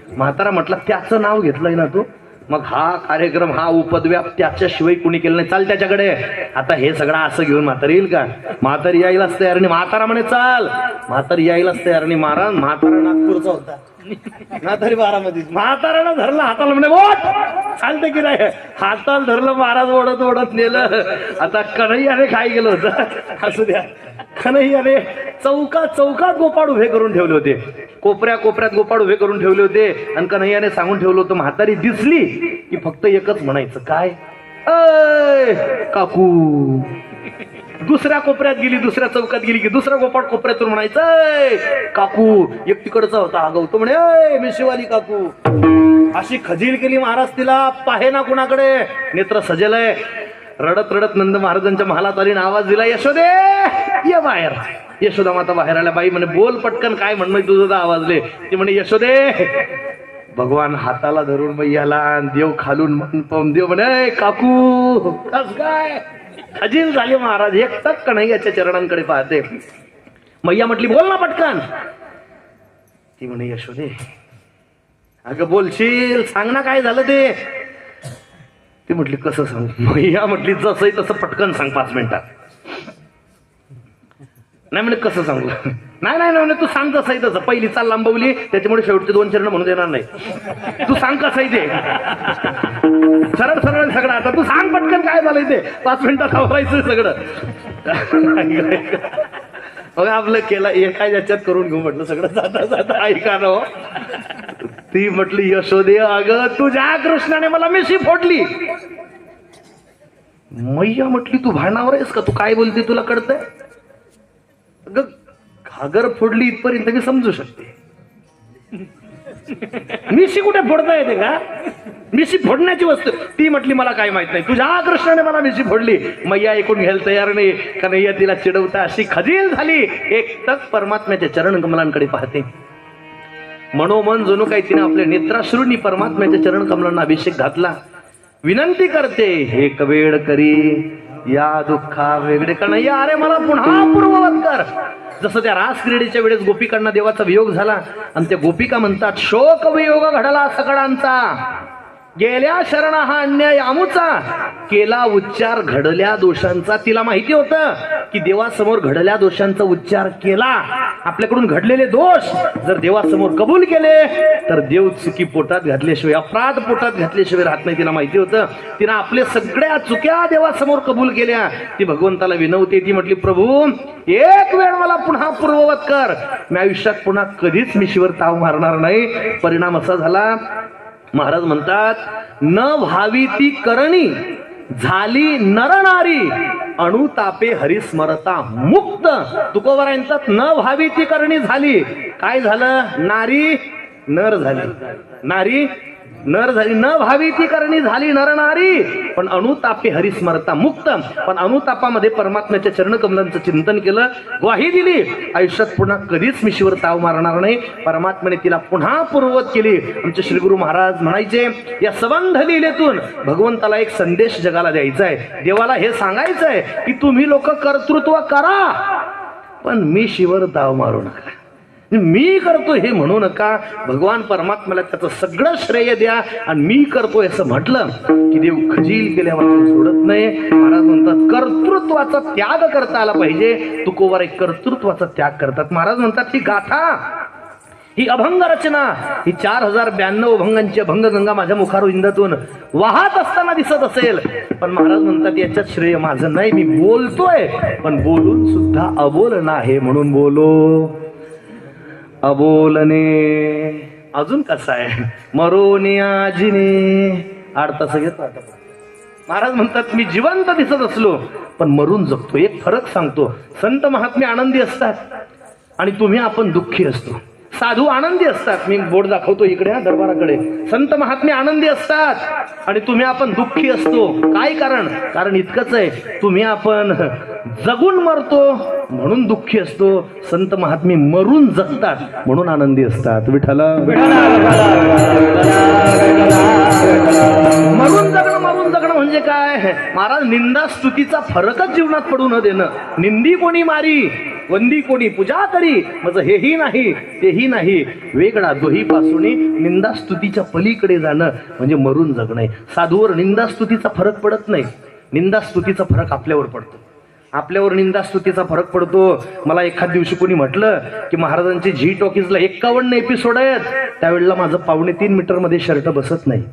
म्हातारा म्हटलं त्याचं नाव घेतलंय ना तू, मग हा कार्यक्रम, हा उपद्व्याप त्याच्याशिवाय कुणी केलं नाही, चाल त्याच्याकडे. आता हे सगळं असं घेऊन म्हातारी येईल का? म्हातारी यायलाच तयार नाही. म्हातारा म्हणे चाल. म्हातारी यायलाच तयार नाही. महाराज म्हातारा नागपूरचा होता, म्हातारी बारामती. म्हातारानं धरलं हाताला, म्हणे बोट चालते की नाही. हाताला धरलं, महाराज ओढत ओढत नेलं. आता कन्हैयाने काय केलं होतं, असू द्या, कन्हैयाने चौकात गोपाळ उभे करून ठेवले होते. कोपऱ्यात गोपाळ उभे करून ठेवले होते. आणि कन्हैयाने सांगून ठेवलं होतं, म्हातारी दिसली की फक्त एकच म्हणायचं, काय अय काकू. दुसऱ्या कोपऱ्यात गेली, दुसऱ्या चौकात गेली की दुसऱ्या गोपाळ कोपऱ्यातून म्हणायचं काकू. एक तिकडचा होता आगाऊ, तो म्हणे मिशीवाली काकू. अशी खजील केली महाराज तिला. पाहे ना कुणाकडे, नेत्र सजेलय. रडत रडत नंद महाराजांच्या महालात आली, आवाज दिला, यशोदे ये बाहेर. यशोदा माता बाहेर आल्या. बाई म्हणे बोल पटकन, काय म्हणणं तुझं तर आवाजले. ती म्हणे यशोदे, भगवान हाताला धरून मैयाला, देव खालून मन देव म्हणे काकू. कस काय खजील झाली महाराज. एक टक कन्हैयाच्या चरणांकडे पाहते. मैया म्हटली बोल ना पटकन. ती म्हणे यशोदे, अगं बोलशील, सांग ना काय झालं ते. ती म्हटली कसं सांग. मैया म्हटली जसंही तसं पटकन सांग, 5 मिनिटात. नाही म्हणे कसं सांगू. नाही म्हणे तू सांग तसंही तसं. पहिली चाल लांबवली, त्याच्यामुळे शेवटचे 2 चरण म्हणून देणार नाही. तू सांग कसंही ते, सरळ सगळं. आता तू सांग पटकन काय झालंय ते, 5 मिनिटात आवरायचं सगळं. मग आपलं केलं एका याच्यात करून घेऊ म्हटलं सगळं. जाता ऐका ना. ती म्हटली यशोदे, अगं तुझ्या कृष्णाने मला मिशी फोडली. मैया म्हटली तू भांडणावर आहेस का, तू काय बोलते तुला कळतंय? अगं घागर फोडली इथपर्यंत मी समजू शकते. मिशी कुठे फोडता येते का? मिशी फोडण्याची वस्तू. ती म्हटली मला काय माहित नाही, तुझ्या कृष्णाने मला मिशी फोडली. मैया ऐकून घ्यायला तयार नाही. कन्हैया तिला चिडवता अशी खजील झाली. एक टक परमात्म्याच्या चरण कमलांकडे पाहते. मनोमन जणू काही तिने आपल्या नेत्राश्रूंनी परमात्म्याच्या चरण कमलांना अभिषेक घातला. विनंती करते, हे कवेड करी या दुःखा वेगळे करणं, या अरे मला पुन्हा पूर्ववत कर. जसं त्या रास क्रीडेच्या वेळेस गोपिकांना देवाचा वियोग झाला आणि त्या गोपिका म्हणतात, शोक वियोग घडला सकळांचा, गेल्या शरण हा अन्याय आमुचा, केला उच्चार घडल्या दोषांचा. तिला माहिती होतं की देवासमोर घडल्या दोषांचा उच्चार केला, आपल्याकडून घडलेले दोष जर देवासमोर कबूल केले तर देव चुकी पोटात घातल्याशिवाय, अपराध पोटात घातल्याशिवाय राहत नाही. तिला माहिती होतं. तिनं आपल्या सगळ्या चुक्या देवासमोर कबूल केल्या. ती भगवंताला विनवते, ती म्हटली, प्रभू एक वेळ मला पुन्हा पूर्ववत कर, मी आयुष्यात पुन्हा कधीच मिशीवर ताव मारणार नाही. परिणाम असा झाला, महाराज म्हणतात, न व्हावी ती करणी झाली नरनारी, अणुतापे हरिस्मरता मुक्त. तुकोबरायांच्यात न व्हावी ती करणी झाली, काय झालं? नारी नर झाली, नारी नर झाली. न व्हावी ती करणी झाली नरनारी, पण अणुतापे हरिस्मरता मुक्त. पण अणुतापामध्ये परमात्म्याच्या चरणकमलांचं चिंतन केलं, ग्वाही दिली, आयुष्यात पुन्हा कधीच मिशीवर ताव मारणार नाही. परमात्म्याने तिला पुन्हा पूर्ववत केली. आमचे श्री गुरु महाराज म्हणायचे, या संबंध लीलेतून भगवंताला एक संदेश जगाला द्यायचा आहे. देवाला हे सांगायचं आहे की तुम्ही लोक कर्तृत्व करा, पण मिशीवर ताव मारू नका, मी करतो हे म्हणू नका. भगवान परमात्म्याला त्याचं सगळं श्रेय द्या, आणि मी करतोय असं म्हटलं की देव खजील केल्यावर सोडत नाही. महाराज म्हणतात, कर्तृत्वाचा त्याग करता आला पाहिजे. तुकोवर एक कर्तृत्वाचा त्याग करतात. महाराज म्हणतात, ही गाथा, ही अभंग रचना, ही 4092 अभंगांची अभंगगंगा माझ्या मुखारविंदातून वाहत असताना दिसत असेल, पण महाराज म्हणतात याच्यात श्रेय माझं नाही. मी बोलतोय, पण बोलून सुद्धा अबोल नाही, म्हणून बोलो अबोलने. अजून कसा आहे? मरोने आजीने. 8 तास घेतो. महाराज म्हणतात, मी जिवंत दिसत असलो पण मरून जगतो. एक फरक सांगतो, संत महात्मे आनंदी असतात आणि तुम्ही आपण दुःखी असतो. साधू आनंदी असतात, मी बोर्ड दाखवतो इकडे दरबाराकडे. संत महात्मे आनंदी असतात आणि तुम्ही आपण दुःखी असतो. काय कारण? कारण इतकंच आहे, तुम्ही आपण जगून मरतो म्हणून दुःखी असतो, संत महात्मे मरून जगतात म्हणून आनंदी असतात. विठ्ठला, मरून जगणं म्हणजे काय? महाराज, निंदा स्तुतीचा फरकच जीवनात पडू न देणं. निंदी कोणी मारी, वंदी कोणी पूजा करी, माझं हेही नाही तेही नाही, वेगळा दोही पासून निंदा स्तुतीच्या पलीकडे जाणं म्हणजे मरून जगणं. साधूवर निंदा स्तुतीचा फरक पडत नाही, निंदा स्तुतीचा फरक आपल्यावर पडतो. आपल्यावर निंदा स्तुतीचा फरक पडतो. मला एखाद दिवशी कोणी म्हटलं की महाराजांचे झी टॉकीजला 51 एपिसोड आहेत, त्यावेळेला माझं 2.5 मीटर मध्ये शर्ट बसत नाही,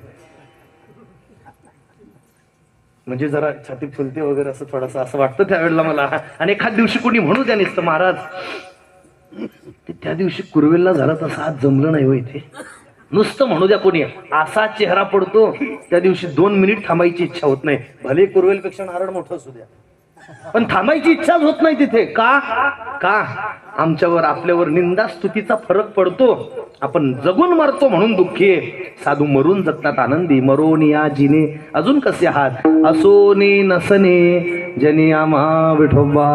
म्हणजे जरा छाती फुलते वगैरे, असं थोडंसं असं वाटतं त्यावेळेला मला. आणि एखाद दिवशी कोणी म्हणू द्या नुसतं, महाराज त्या दिवशी कुरवेलला झाला तसा आज जमलं नाही हो इथे, नुसतं म्हणू द्या कोणी, असा चेहरा पडतो त्या दिवशी 2 मिनिट थांबायची इच्छा होत नाही. भले कुरवेलपेक्षा नारळ मोठं असू द्या, पण थांबायची इच्छाच होत नाही तिथे. का? आमच्यावर आपल्यावर निंदा स्तुतीचा फरक पडतो. आपण जगून मरतो म्हणून दुःखी आहे, साधू मरून जगतात आनंदी. मरोन या जिने. अजून कसे आहात? असोने नसने जने आम्हा विठोबा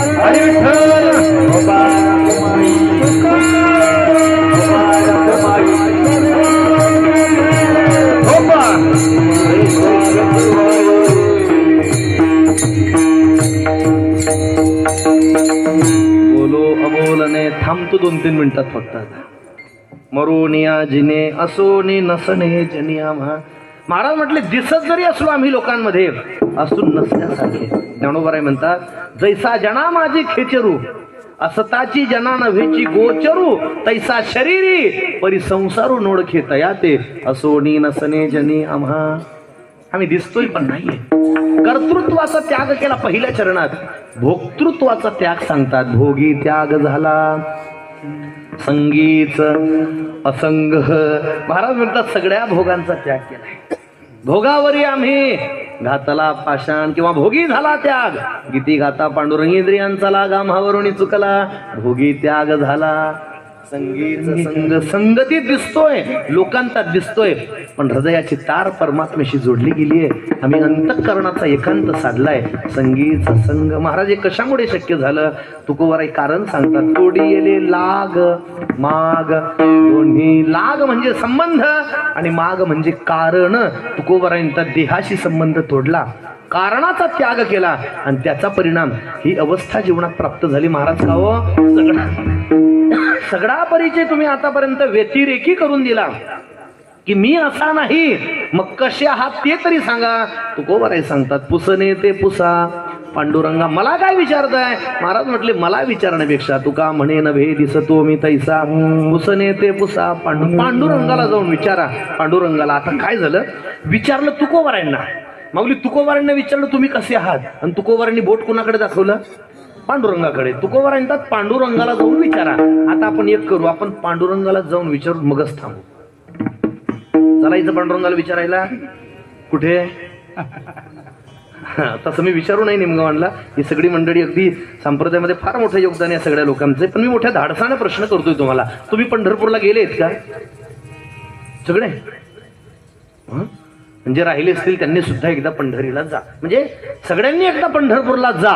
हरी बोलो अबोलने थांबतो 2-3 मिनिटात फक्त आता. मरोनिया जिने असोनी नसणे जनिया महाराज म्हटले दिसत जरी असलो आम्ही लोकांमध्ये असून नसल्यासारखे. ज्ञानोबा म्हणतात जैसा जना माझी खेचरू असताची जना नव्हेची गोचरू तैसा शरीरी परिसंसारू नोडखे तया ते असोनी नसणे जनी आम्हा. आम्ही दिसतोय पण नाहीये. कर्तृत्वाचा त्याग केला पहिल्या चरणात. भोक्तृत्वाचा त्याग सांगतात. भोगी त्याग झाला संगीत असंग. महाराज म्हणतात सगळ्या भोगांचा त्याग केलाय. भोगावरी आम्ही घातला पाषाण किंवा भोगी झाला त्याग. गीती गाता पांडुरंग इंद्रियांचा लाग आम्हावरून चुकला. भोगी त्याग झाला संगीत संग. संगतीत दिसतोय लोकांतात दिसतोय पण हृदयाची तार परमात्म्याशी जोडली गेलीये. आम्ही अंतःकरणाचा एकांत साधलाय. संगीत संग. महाराज हे कशामुळे शक्य झालं? तुकोबार एक कारण सांगतात. तोडी येले लाग माग दोन्ही. लाग म्हणजे संबंध आणि माग म्हणजे कारण. तुकोबारांचा देहाशी संबंध तोडला, कारणाचा त्याग केला आणि त्याचा परिणाम ही अवस्था जीवनात प्राप्त झाली. महाराज का हो सगळा परिचय तुम्ही आतापर्यंत व्यतिरेकी करून दिला की मी असा नाही. मग कसे आहात ते तरी सांगा. तुकोबाराय सांगतात पुसणे ते पुसा पांडुरंगा. मला काय विचारताय? महाराज म्हटले मला विचारण्यापेक्षा तुका म्हणे नभे दिसतो मी तैसा पुसणे ते पुसा पांडुरंगाला जाऊन विचारा. पांडुरंगाला आता काय झालं विचारलं तुकोबारायांना. माऊली तुकोबारांना विचारलं तुम्ही कसे आहात आणि तुकोबारांनी बोट कोणाकडे दाखवलं? पांडुरंगाकडे. तुकोबार म्हणतात पांडुरंगाला जाऊन विचारा. आता आपण एक करू, आपण पांडुरंगाला जाऊन विचारू मगच थांबू. चालायचं पांडुरंगाला विचारायला कुठे? तसं मी विचारू नाही निमगावांना. ही सगळी मंडळी अगदी संप्रदायामध्ये फार मोठं योगदान आहे सगळ्या लोकांचे. पण मी मोठ्या धाडसाने प्रश्न करतोय तुम्हाला. तुम्ही पंढरपूरला गेलेत का सगळे? म्हणजे राहिले असतील त्यांनी सुद्धा एकदा पंढरीला जा. म्हणजे सगळ्यांनी एकदा पंढरपूरला जा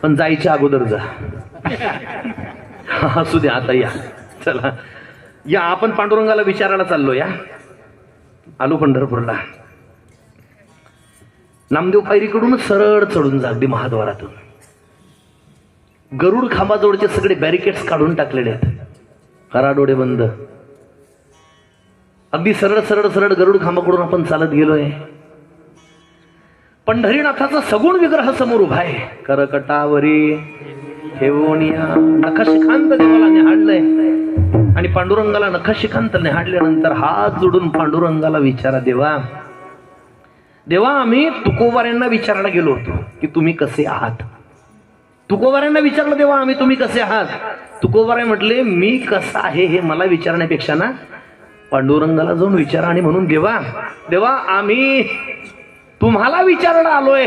पण जायच्या अगोदर जा. असू द्या. आता या चला या आपण पांडुरंगाला विचारायला चाललो. या आलो पंढरपूरला. नामदेव पायरीकडून सरळ चढून जा अगदी महाद्वारातून. गरुड खांबाजवळचे सगळे बॅरिकेड्स काढून टाकलेले आहेत. करा डोळे बंद. अगदी सरळ सरळ सरळ गरुड खांबाकडून आपण चालत गेलोय. पंढरीनाथाचा सगुण विग्रह समोर उभा आहे. करकटावरी ठेवून नखशिखांत देवाला निहाळलंय आणि पांडुरंगाला नखशिखांत निहाळल्यानंतर हात जोडून पांडुरंगाला विचारा देवा देवा आम्ही तुकोबारांना विचारायला गेलो होतो की तुम्ही कसे आहात. तुकोबारांना विचारलं देवा आम्ही तुम्ही कसे आहात. तुकोबाराय म्हटले मी कसा आहे हे मला विचारण्यापेक्षा ना पांडुरंगाला जाऊन विचारा. आणि म्हणून देवा देवा आम्ही तुम्हाला विचारायला आलोय.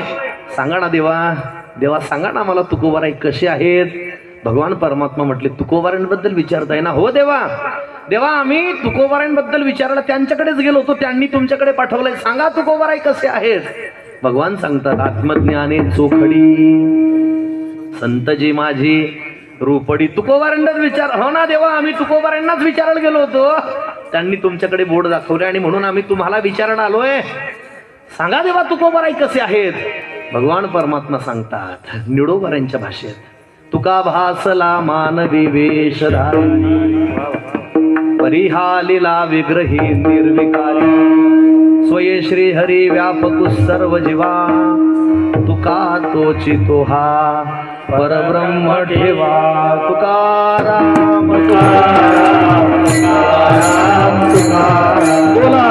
सांगा ना देवा देवा सांगा ना मला तुकोबाराय कसे आहेत. भगवान परमात्मा म्हटले तुकोबारांबद्दल विचारताय ना? हो देवा देवा आम्ही तुकोबारांबद्दल विचारायला त्यांच्याकडेच गेलो होतो. त्यांनी तुमच्याकडे पाठवलंय. सांगा तुकोबाराय कसे आहेत. भगवान सांगतात आत्मज्ञाने चोखडी संतजी माझी रूपडी. तुकोबारांनाच विचार. हो ना देवा आम्ही तुकोबारांनाच विचारायला गेलो होतो. त्यांनी तुमच्याकडे बोर्ड दाखवले आणि म्हणून आम्ही तुम्हाला विचारायला आलोय. सांगा देवा तुकोबाराय कसे आहेत. भगवान परमात्मा सांगतात निडोबारांच्या भाषेत तुका भासला मानवी वेशधारी परिहालिला विग्रही निर्विकारी स्वये श्री हरी व्यापक सर्व जीवा तुका तोची तो हा परब्रह्म ठेवा. तुकाराम तुकाराम तुकाराम तुकाराम बोला.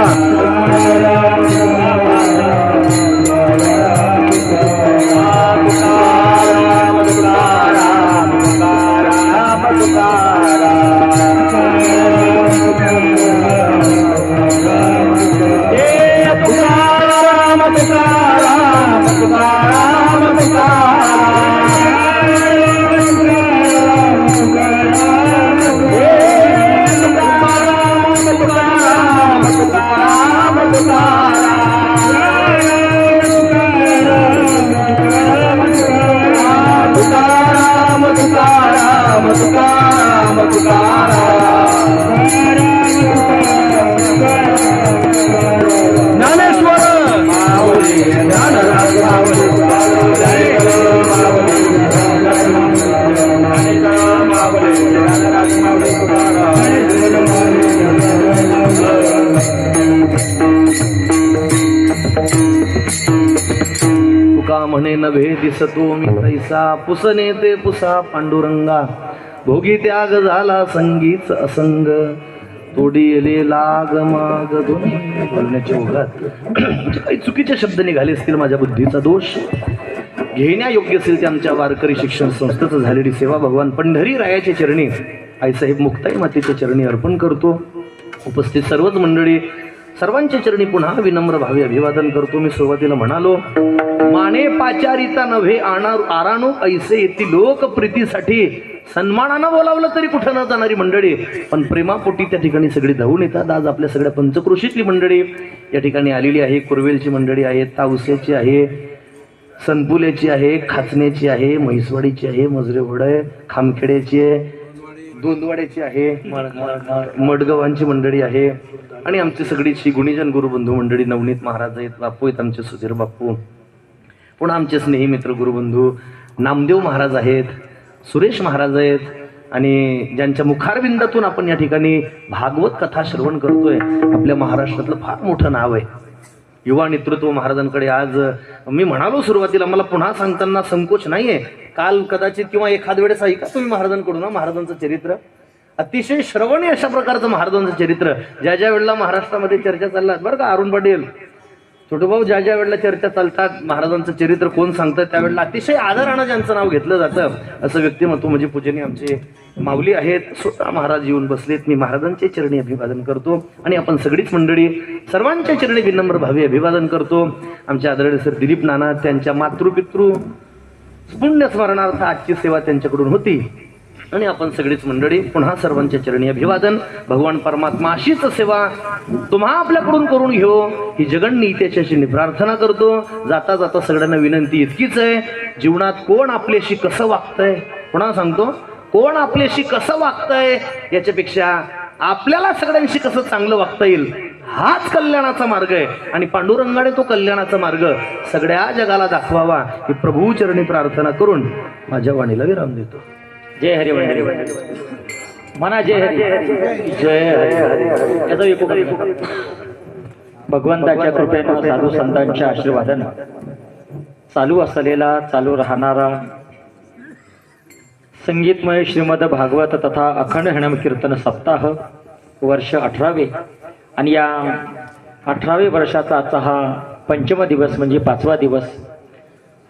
म्हणे नभे दिसतो मी तैसा पुसने ते पुसा पांडुरंगा भोगी त्याग झाला संगीच असंग तोडीले लाग माग दोन्ही बोलण्याच्या ओघात काही चुकीचे शब्द निघाले असतील माझ्या बुद्धीचा दोष घेण्यायोग्य असेल ते आमच्या वारकरी शिक्षण संस्थेचं झालेली सेवा भगवान पंढरी रायाच्या चरणी आईसाहेब मुक्ताई मातेच्या चरणी अर्पण करतो. उपस्थित सर्वच मंडळी सर्वांच्या चरणी पुन्हा विनम्र भावे अभिवादन करतो. मी सुरुवातीला म्हणालो माने पाचारिता नव्हे आराणू ऐसे येती लोक प्रीतीसाठी सन्मानानं बोलावलं तरी कुठं न जाणारी मंडळी पण प्रेमापोटी त्या ठिकाणी सगळी धावून येतात. आज आपल्या सगळ्या पंचक्रोशीतली मंडळी या ठिकाणी आलेली आहे. कुरवेलची मंडळी आहे, तावसेची आहे, सनपुल्याची आहे, खाचण्याची आहे, म्हैसवाडीची आहे, मजरेवड आहे, खामखेड्याची आहे, दोंदवाड्याची आहे, मडगावांची मंडळी आहे आणि आमची सगळीची गुणीजन गुरुबंधू मंडळी नवनीत महाराज आहेत, बापू आहेत आमचे सुधीर बापू, पुन्हा आमचे स्नेही मित्र गुरुबंधू नामदेव महाराज आहेत, सुरेश महाराज आहेत आणि ज्यांच्या मुखारविंदातून आपण या ठिकाणी भागवत कथा श्रवण करतोय. आपल्या महाराष्ट्रातलं फार मोठं नाव आहे युवा नेतृत्व महाराजांकडे. आज मी म्हणालो सुरुवातीला मला पुन्हा सांगताना संकोच नाहीये. काल कदाचित किंवा एखाद वेळेस ऐका तुम्ही महाराजांकडून महाराजांचं चरित्र अतिशय श्रवणीय अशा प्रकारचं महाराजांचं चरित्र. ज्या ज्या वेळेला महाराष्ट्रामध्ये चर्चा चालतात बरं का अरुण पाटील छोटूभाऊ, ज्या ज्या वेळेला चर्चा चालतात महाराजांचं चरित्र कोण सांगतं त्यावेळेला अतिशय आदरानं ज्यांचं नाव घेतलं जातं असं व्यक्तिमत्व म्हणजे पूजनीय आमचे माऊली आहेत. स्वतः महाराज येऊन बसलेत. मी महाराजांचे चरणी अभिवादन करतो आणि आपण सगळीच मंडळी सर्वांच्या चरणी विनम्र भावे अभिवादन करतो. आमचे आदरणीय सर दिलीप नाना त्यांच्या मातृपितृ पुण्य स्मरणार्थ आजची सेवा त्यांच्याकडून होती आणि आपण सगळीच मंडळी पुन्हा सर्वांच्या चरणी अभिवादन. भगवान परमात्मा अशीच सेवा तुम्हा आपल्याकडून करून घेऊ ही जगणनी त्याच्याशी प्रार्थना करतो. जाता जाता सगळ्यांना विनंती इतकीच आहे जीवनात कोण आपल्याशी कसं वागतंय पुन्हा सांगतो कोण आपल्याशी कसं वागतंय याच्यापेक्षा आपल्याला सगळ्यांशी कसं चांगलं वागता येईल हाच कल्याणाचा मार्ग आहे आणि पांडुरंगाने तो कल्याणाचा मार्ग सगळ्या जगाला दाखवावा ही प्रभू चरणी प्रार्थना करून माझ्या वाणीला विराम देतो. जय हरी हरी म्हणा जय हरी जय हरी. याचा विपुल भगवंताच्या कृपेनं साधू संतांच्या आशीर्वादानं चालू असलेला चालू राहणारा संगीतमय श्रीमद भागवत तथा अखंड हणम कीर्तन सप्ताह वर्ष 18वे आणि या 18वे वर्षाचा आजचा हा पंचम दिवस म्हणजे 5वा दिवस.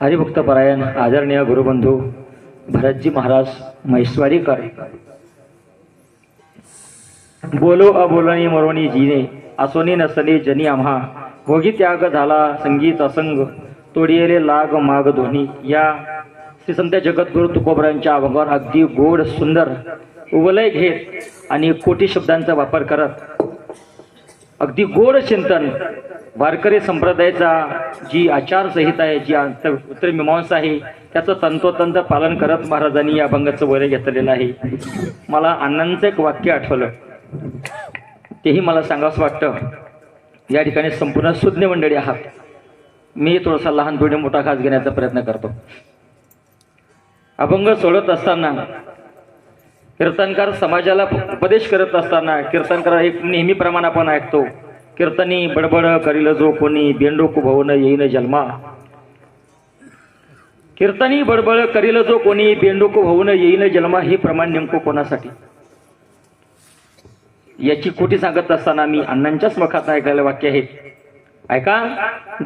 हरिभक्तपरायण आदरणीय गुरुबंधू भरतजी महाराज म्हैसवाडीकर बोलो अबोलणी मरोणी जीने असोनी नसले जनी आम्हा भोगी त्याग झाला संगीत असंग तोडियेले लाग माग दोन्ही. या श्री संत जगद्गुरु तुकोबरांच्या अभंगावर अगदी गोड सुंदर उवलय घेत आणि कोटी शब्दांचा वापर करत अगदी गोड चिंतन वारकरी संप्रदायाचा जी आचारसंहिता आहे जी उत्तरमीमांसा आहे त्याचं तंतोतंत पालन करत महाराजांनी या अभंगाचं वैर घेतलेलं आहे. मला अण्णांचं एक वाक्य आठवलं तेही मला सांगावंसं वाटतं. या ठिकाणी संपूर्ण सुज्ञ मंडळी आहात. मी थोडासा लहान थोडी मोठा खास घेण्याचा प्रयत्न करतो. अभंग सोडत असताना कीर्तनकार समाजाला उपदेश करत असताना कीर्तनकार एक नेहमीप्रमाणे आपण ऐकतो कीर्तनी बडबड करील जो कोणी बेंडोक भवन येईन जन्मा. कीर्तनी बडबड करील जो कोणी बेंडोक होऊन येईन जन्मा हे प्रमाण नेमकं कोणासाठी याची खोटी सांगत असताना मी अण्णांच्याच मुखात ऐकलेलं वाक्य आहे. ऐका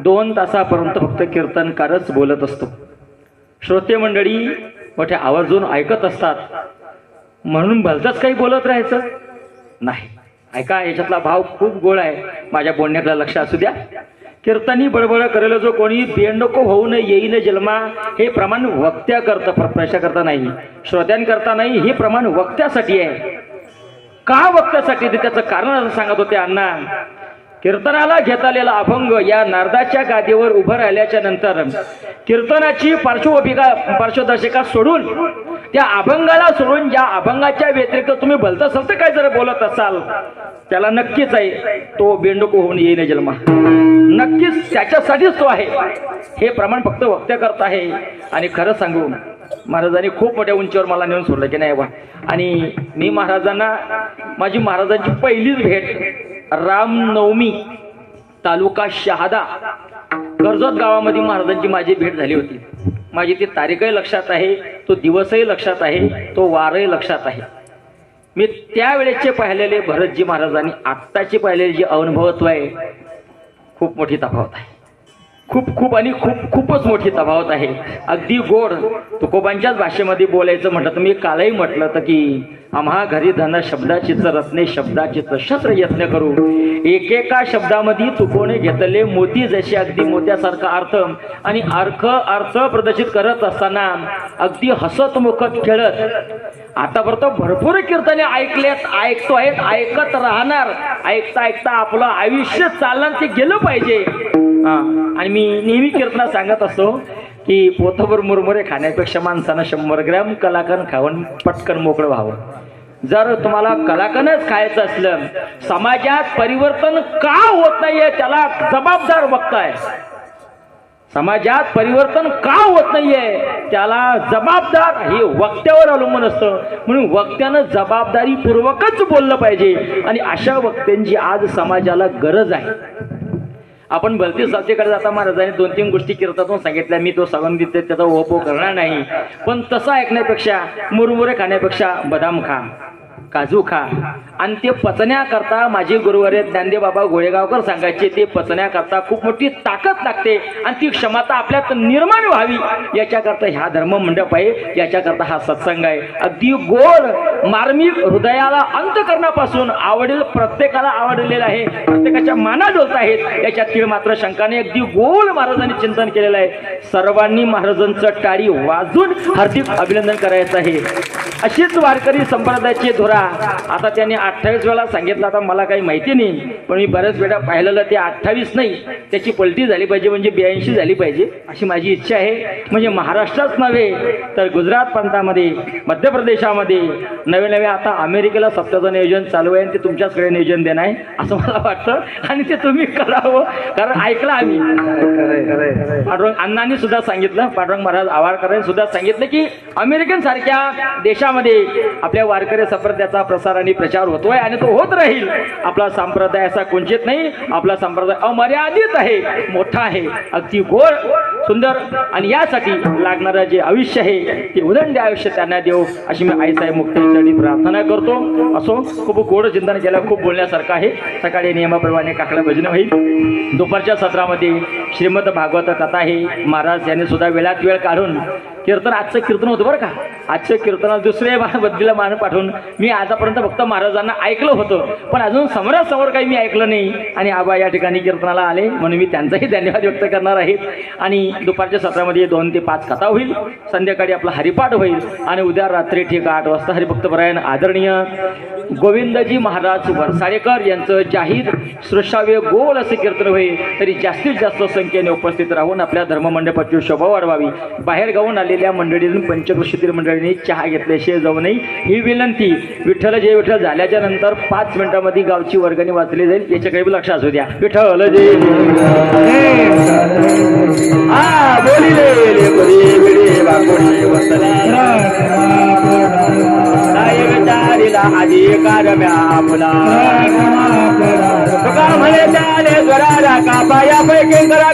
2 तासापर्यंत फक्त कीर्तनकारच बोलत असतो. श्रोते मंडळी मोठ्या आवाजून ऐकत असतात म्हणून भलतंच काही बोलत राहायचं नाही. ऐका याच्यातला भाव खूप गोड आहे. माझ्या बोलण्याकडे लक्ष असू द्या. कीर्तनी बडबड करेल जो कोणी बेंडको होऊन येईन जन्मा हे प्रमाण वक्त्याकरता प्रश्नकर्ता नाही श्रोत्यांकरता नाही हे प्रमाण वक्त्यासाठी आहे. का वक्त्यासाठी ते त्याचं कारण सांगत होते अण्णा. कीर्तनाला घेतलेला अभंग या नारदाच्या गादीवर उभं राहिल्याच्या नंतर कीर्तनाची पार्श्वदर्शिका सोडून त्या अभंगाला सोडून ज्या अभंगाच्या व्यतिरिक्त तुम्ही भलतं सलतं काय जर बोलत असाल त्याला नक्कीच आहे तो बेंडको होऊन येईन जन्मा. नक्कीच त्याच्यासाठीच तो आहे. हे प्रमाण फक्त वक्त्याकरता आहे. आणि खरं सांगू महाराजांनी खूप मोठ्या उंचीवर मला नेऊन सोडलं की नाही बा. आणि मी महाराजांना माझी महाराजांची पहिलीच भेट रामनवमी तालुका शहादा कर्जत गावामध्ये महाराजांची माझी भेट झाली होती. माझी ती तारीखही लक्षात आहे, तो दिवसही लक्षात आहे, तो वारही लक्षात आहे. मी त्यावेळेचे पाहिलेले भरतजी महाराजांनी आत्ताचे पाहिलेले जे अनुभवत्व आहे, खूप मोठी तफावत आहे. खूप खूपच मोठी तफावत आहे. अगदी गोड तुकोबांच्याच भाषेमध्ये बोलायचं म्हटलं तर मी कालही म्हटलं तर की आम्हा घरी धन शब्दाचीच रत्ने शब्दाचीच शस्त्र यत्न करू. एकेका शब्दामध्ये तुकोने घेतले मोती जसे अगदी मोत्यासारखा अर्थ आणि अर्थ प्रदर्शित करत असताना अगदी हसत मुखत खेळत आतापर्यंत भरपूर कीर्तने ऐकत राहणार. ऐकता आपलं आयुष्य चालणार ते गेलं पाहिजे. आणि मी नेहमी कीर्तनात सांगत असतो की पोथभर मुरमुरे खाण्यापेक्षा माणसानं 100 ग्रॅम कलाकन खाऊन पटकन मोकळं व्हावं. जर तुम्हाला कलाकनच खायचं असलं, समाजात परिवर्तन का होत नाहीये त्याला जबाबदार वक्ता आहे. समाजात परिवर्तन का होत नाहीये त्याला जबाबदार हे वक्त्यावर अवलंबून असतं. म्हणून वक्त्यानं जबाबदारीपूर्वकच बोललं पाहिजे आणि अशा वक्त्यांची आज समाजाला गरज आहे. आपण भलती साथीकडे जाता महाराजांनी 2-3 गोष्टी कीर्तनातून सांगितल्या. मी तो संबंधित त्याचा उपभोग करणार नाही. पण तसं ऐकण्यापेक्षा मुरमुरे खाण्यापेक्षा बदाम खा, काजू खा. आणि ते पचण्याकरता माझे गुरुवारे ज्ञानदेव बाबा गोळेगावकर सांगायचे, ते पचण्याकरता खूप मोठी ताकद लागते आणि ती क्षमता आपल्यात निर्माण व्हावी याच्याकरता ह्या धर्म मंडप आहे, याच्याकरता हा सत्संग आहे. अगदी गोड मार्मिक हृदयाला अंतकरणापासून आवडेल, प्रत्येकाला आवडलेलं आहे, प्रत्येकाच्या माना डोलत आहेत याच्यात तीळ मात्र शंका नाही. अगदी गोड महाराजांनी चिंतन केलेलं आहे. सर्वांनी महाराजांचं टाळी वाजून हार्दिक अभिनंदन करायचं आहे. अशीच वारकरी संप्रदायाची धुरा आता त्यांनी 28 वेळा सांगितलं. आता मला काही माहिती नाही, पण मी बऱ्याच वेळा पाहिलेलं ते 28 नाही, त्याची पलटी झाली पाहिजे, म्हणजे 82 झाली पाहिजे अशी माझी इच्छा आहे. म्हणजे महाराष्ट्रात नव्हे तर गुजरात प्रांतामध्ये, मध्य प्रदेशामध्ये नवे आता अमेरिकेला सप्ताहाचं नियोजन चालू आहे आणि ते तुमच्याचकडे नियोजन देणं आहे असं मला वाटतं. आणि ते तुम्ही करावं, कारण ऐकलं आम्ही. पांडुरंग अण्णांनी सुद्धा सांगितलं, पांडुरंग महाराज आवारकरांनी सुद्धा सांगितलं की अमेरिकन सारख्या देशामध्ये आपल्या वारकरी संप्रदायाचा प्रसार आणि प्रचार होतोय आणि तो होत राहील. आपला संप्रदाय असा कुंचित नाही, आपला संप्रदाय अमर्यादित आहे, मोठा आहे, अगदी गोड सुंदर. आणि यासाठी लागणारं जे आयुष्य आहे ते उदंड आयुष्य त्यांना देऊ अशी मी आईसाहेब मुक्तेसाठी प्रार्थना करतो. असो, खूप गोड चिंतन केलं, खूप बोलण्यासारखं आहे. सकाळी नियमाप्रमाणे काकडा भजन होईल. दुपारच्या सत्रामध्ये श्रीमद भागवत कथा आहे. महाराज यांनी सुद्धा वेळात वेळ काढून कीर्तन, आजचं कीर्तन होतं बरं का, आजच्या कीर्तनाला दुसरे बदलीला मान पाठवून मी आतापर्यंत फक्त महाराजांना ऐकलं होतं, पण अजून समोरासमोर काही मी ऐकलं नाही. आणि आबा या ठिकाणी कीर्तनाला आले म्हणून मी त्यांचाही धन्यवाद व्यक्त करणार आहे. आणि दुपारच्या सत्रामध्ये 2 ते 5 कथा होईल. संध्याकाळी आपला हरिपाठ होईल आणि उद्या रात्री ठीक 8 वाजता हरिभक्तपरायण आदरणीय गोविंदजी महाराज वरसाळेकर यांचं जाहीर श्रोशाव्य गोल असे कीर्तन होईल. तरी जास्तीत जास्त संख्येने उपस्थित राहून आपल्या धर्ममंडपाची शोभा वाढवावी. बाहेर गावून आलेल्या मंडळींनी, पंचक्रोशीतील मंडळींनी चहा घेतल्याशिवाय जाऊ नये ही विनंती. विठ्ठल जय विठ्ठल झाल्याच्या नंतर 5 मिनिटांमध्ये गावची वर्गणी वाचली जाईल, याच्याकडे बी लक्ष असू द्या. विठ्ठल जय अधिकार म्यापुला म्हणे त्याने स्वराला कापाया पैकी करा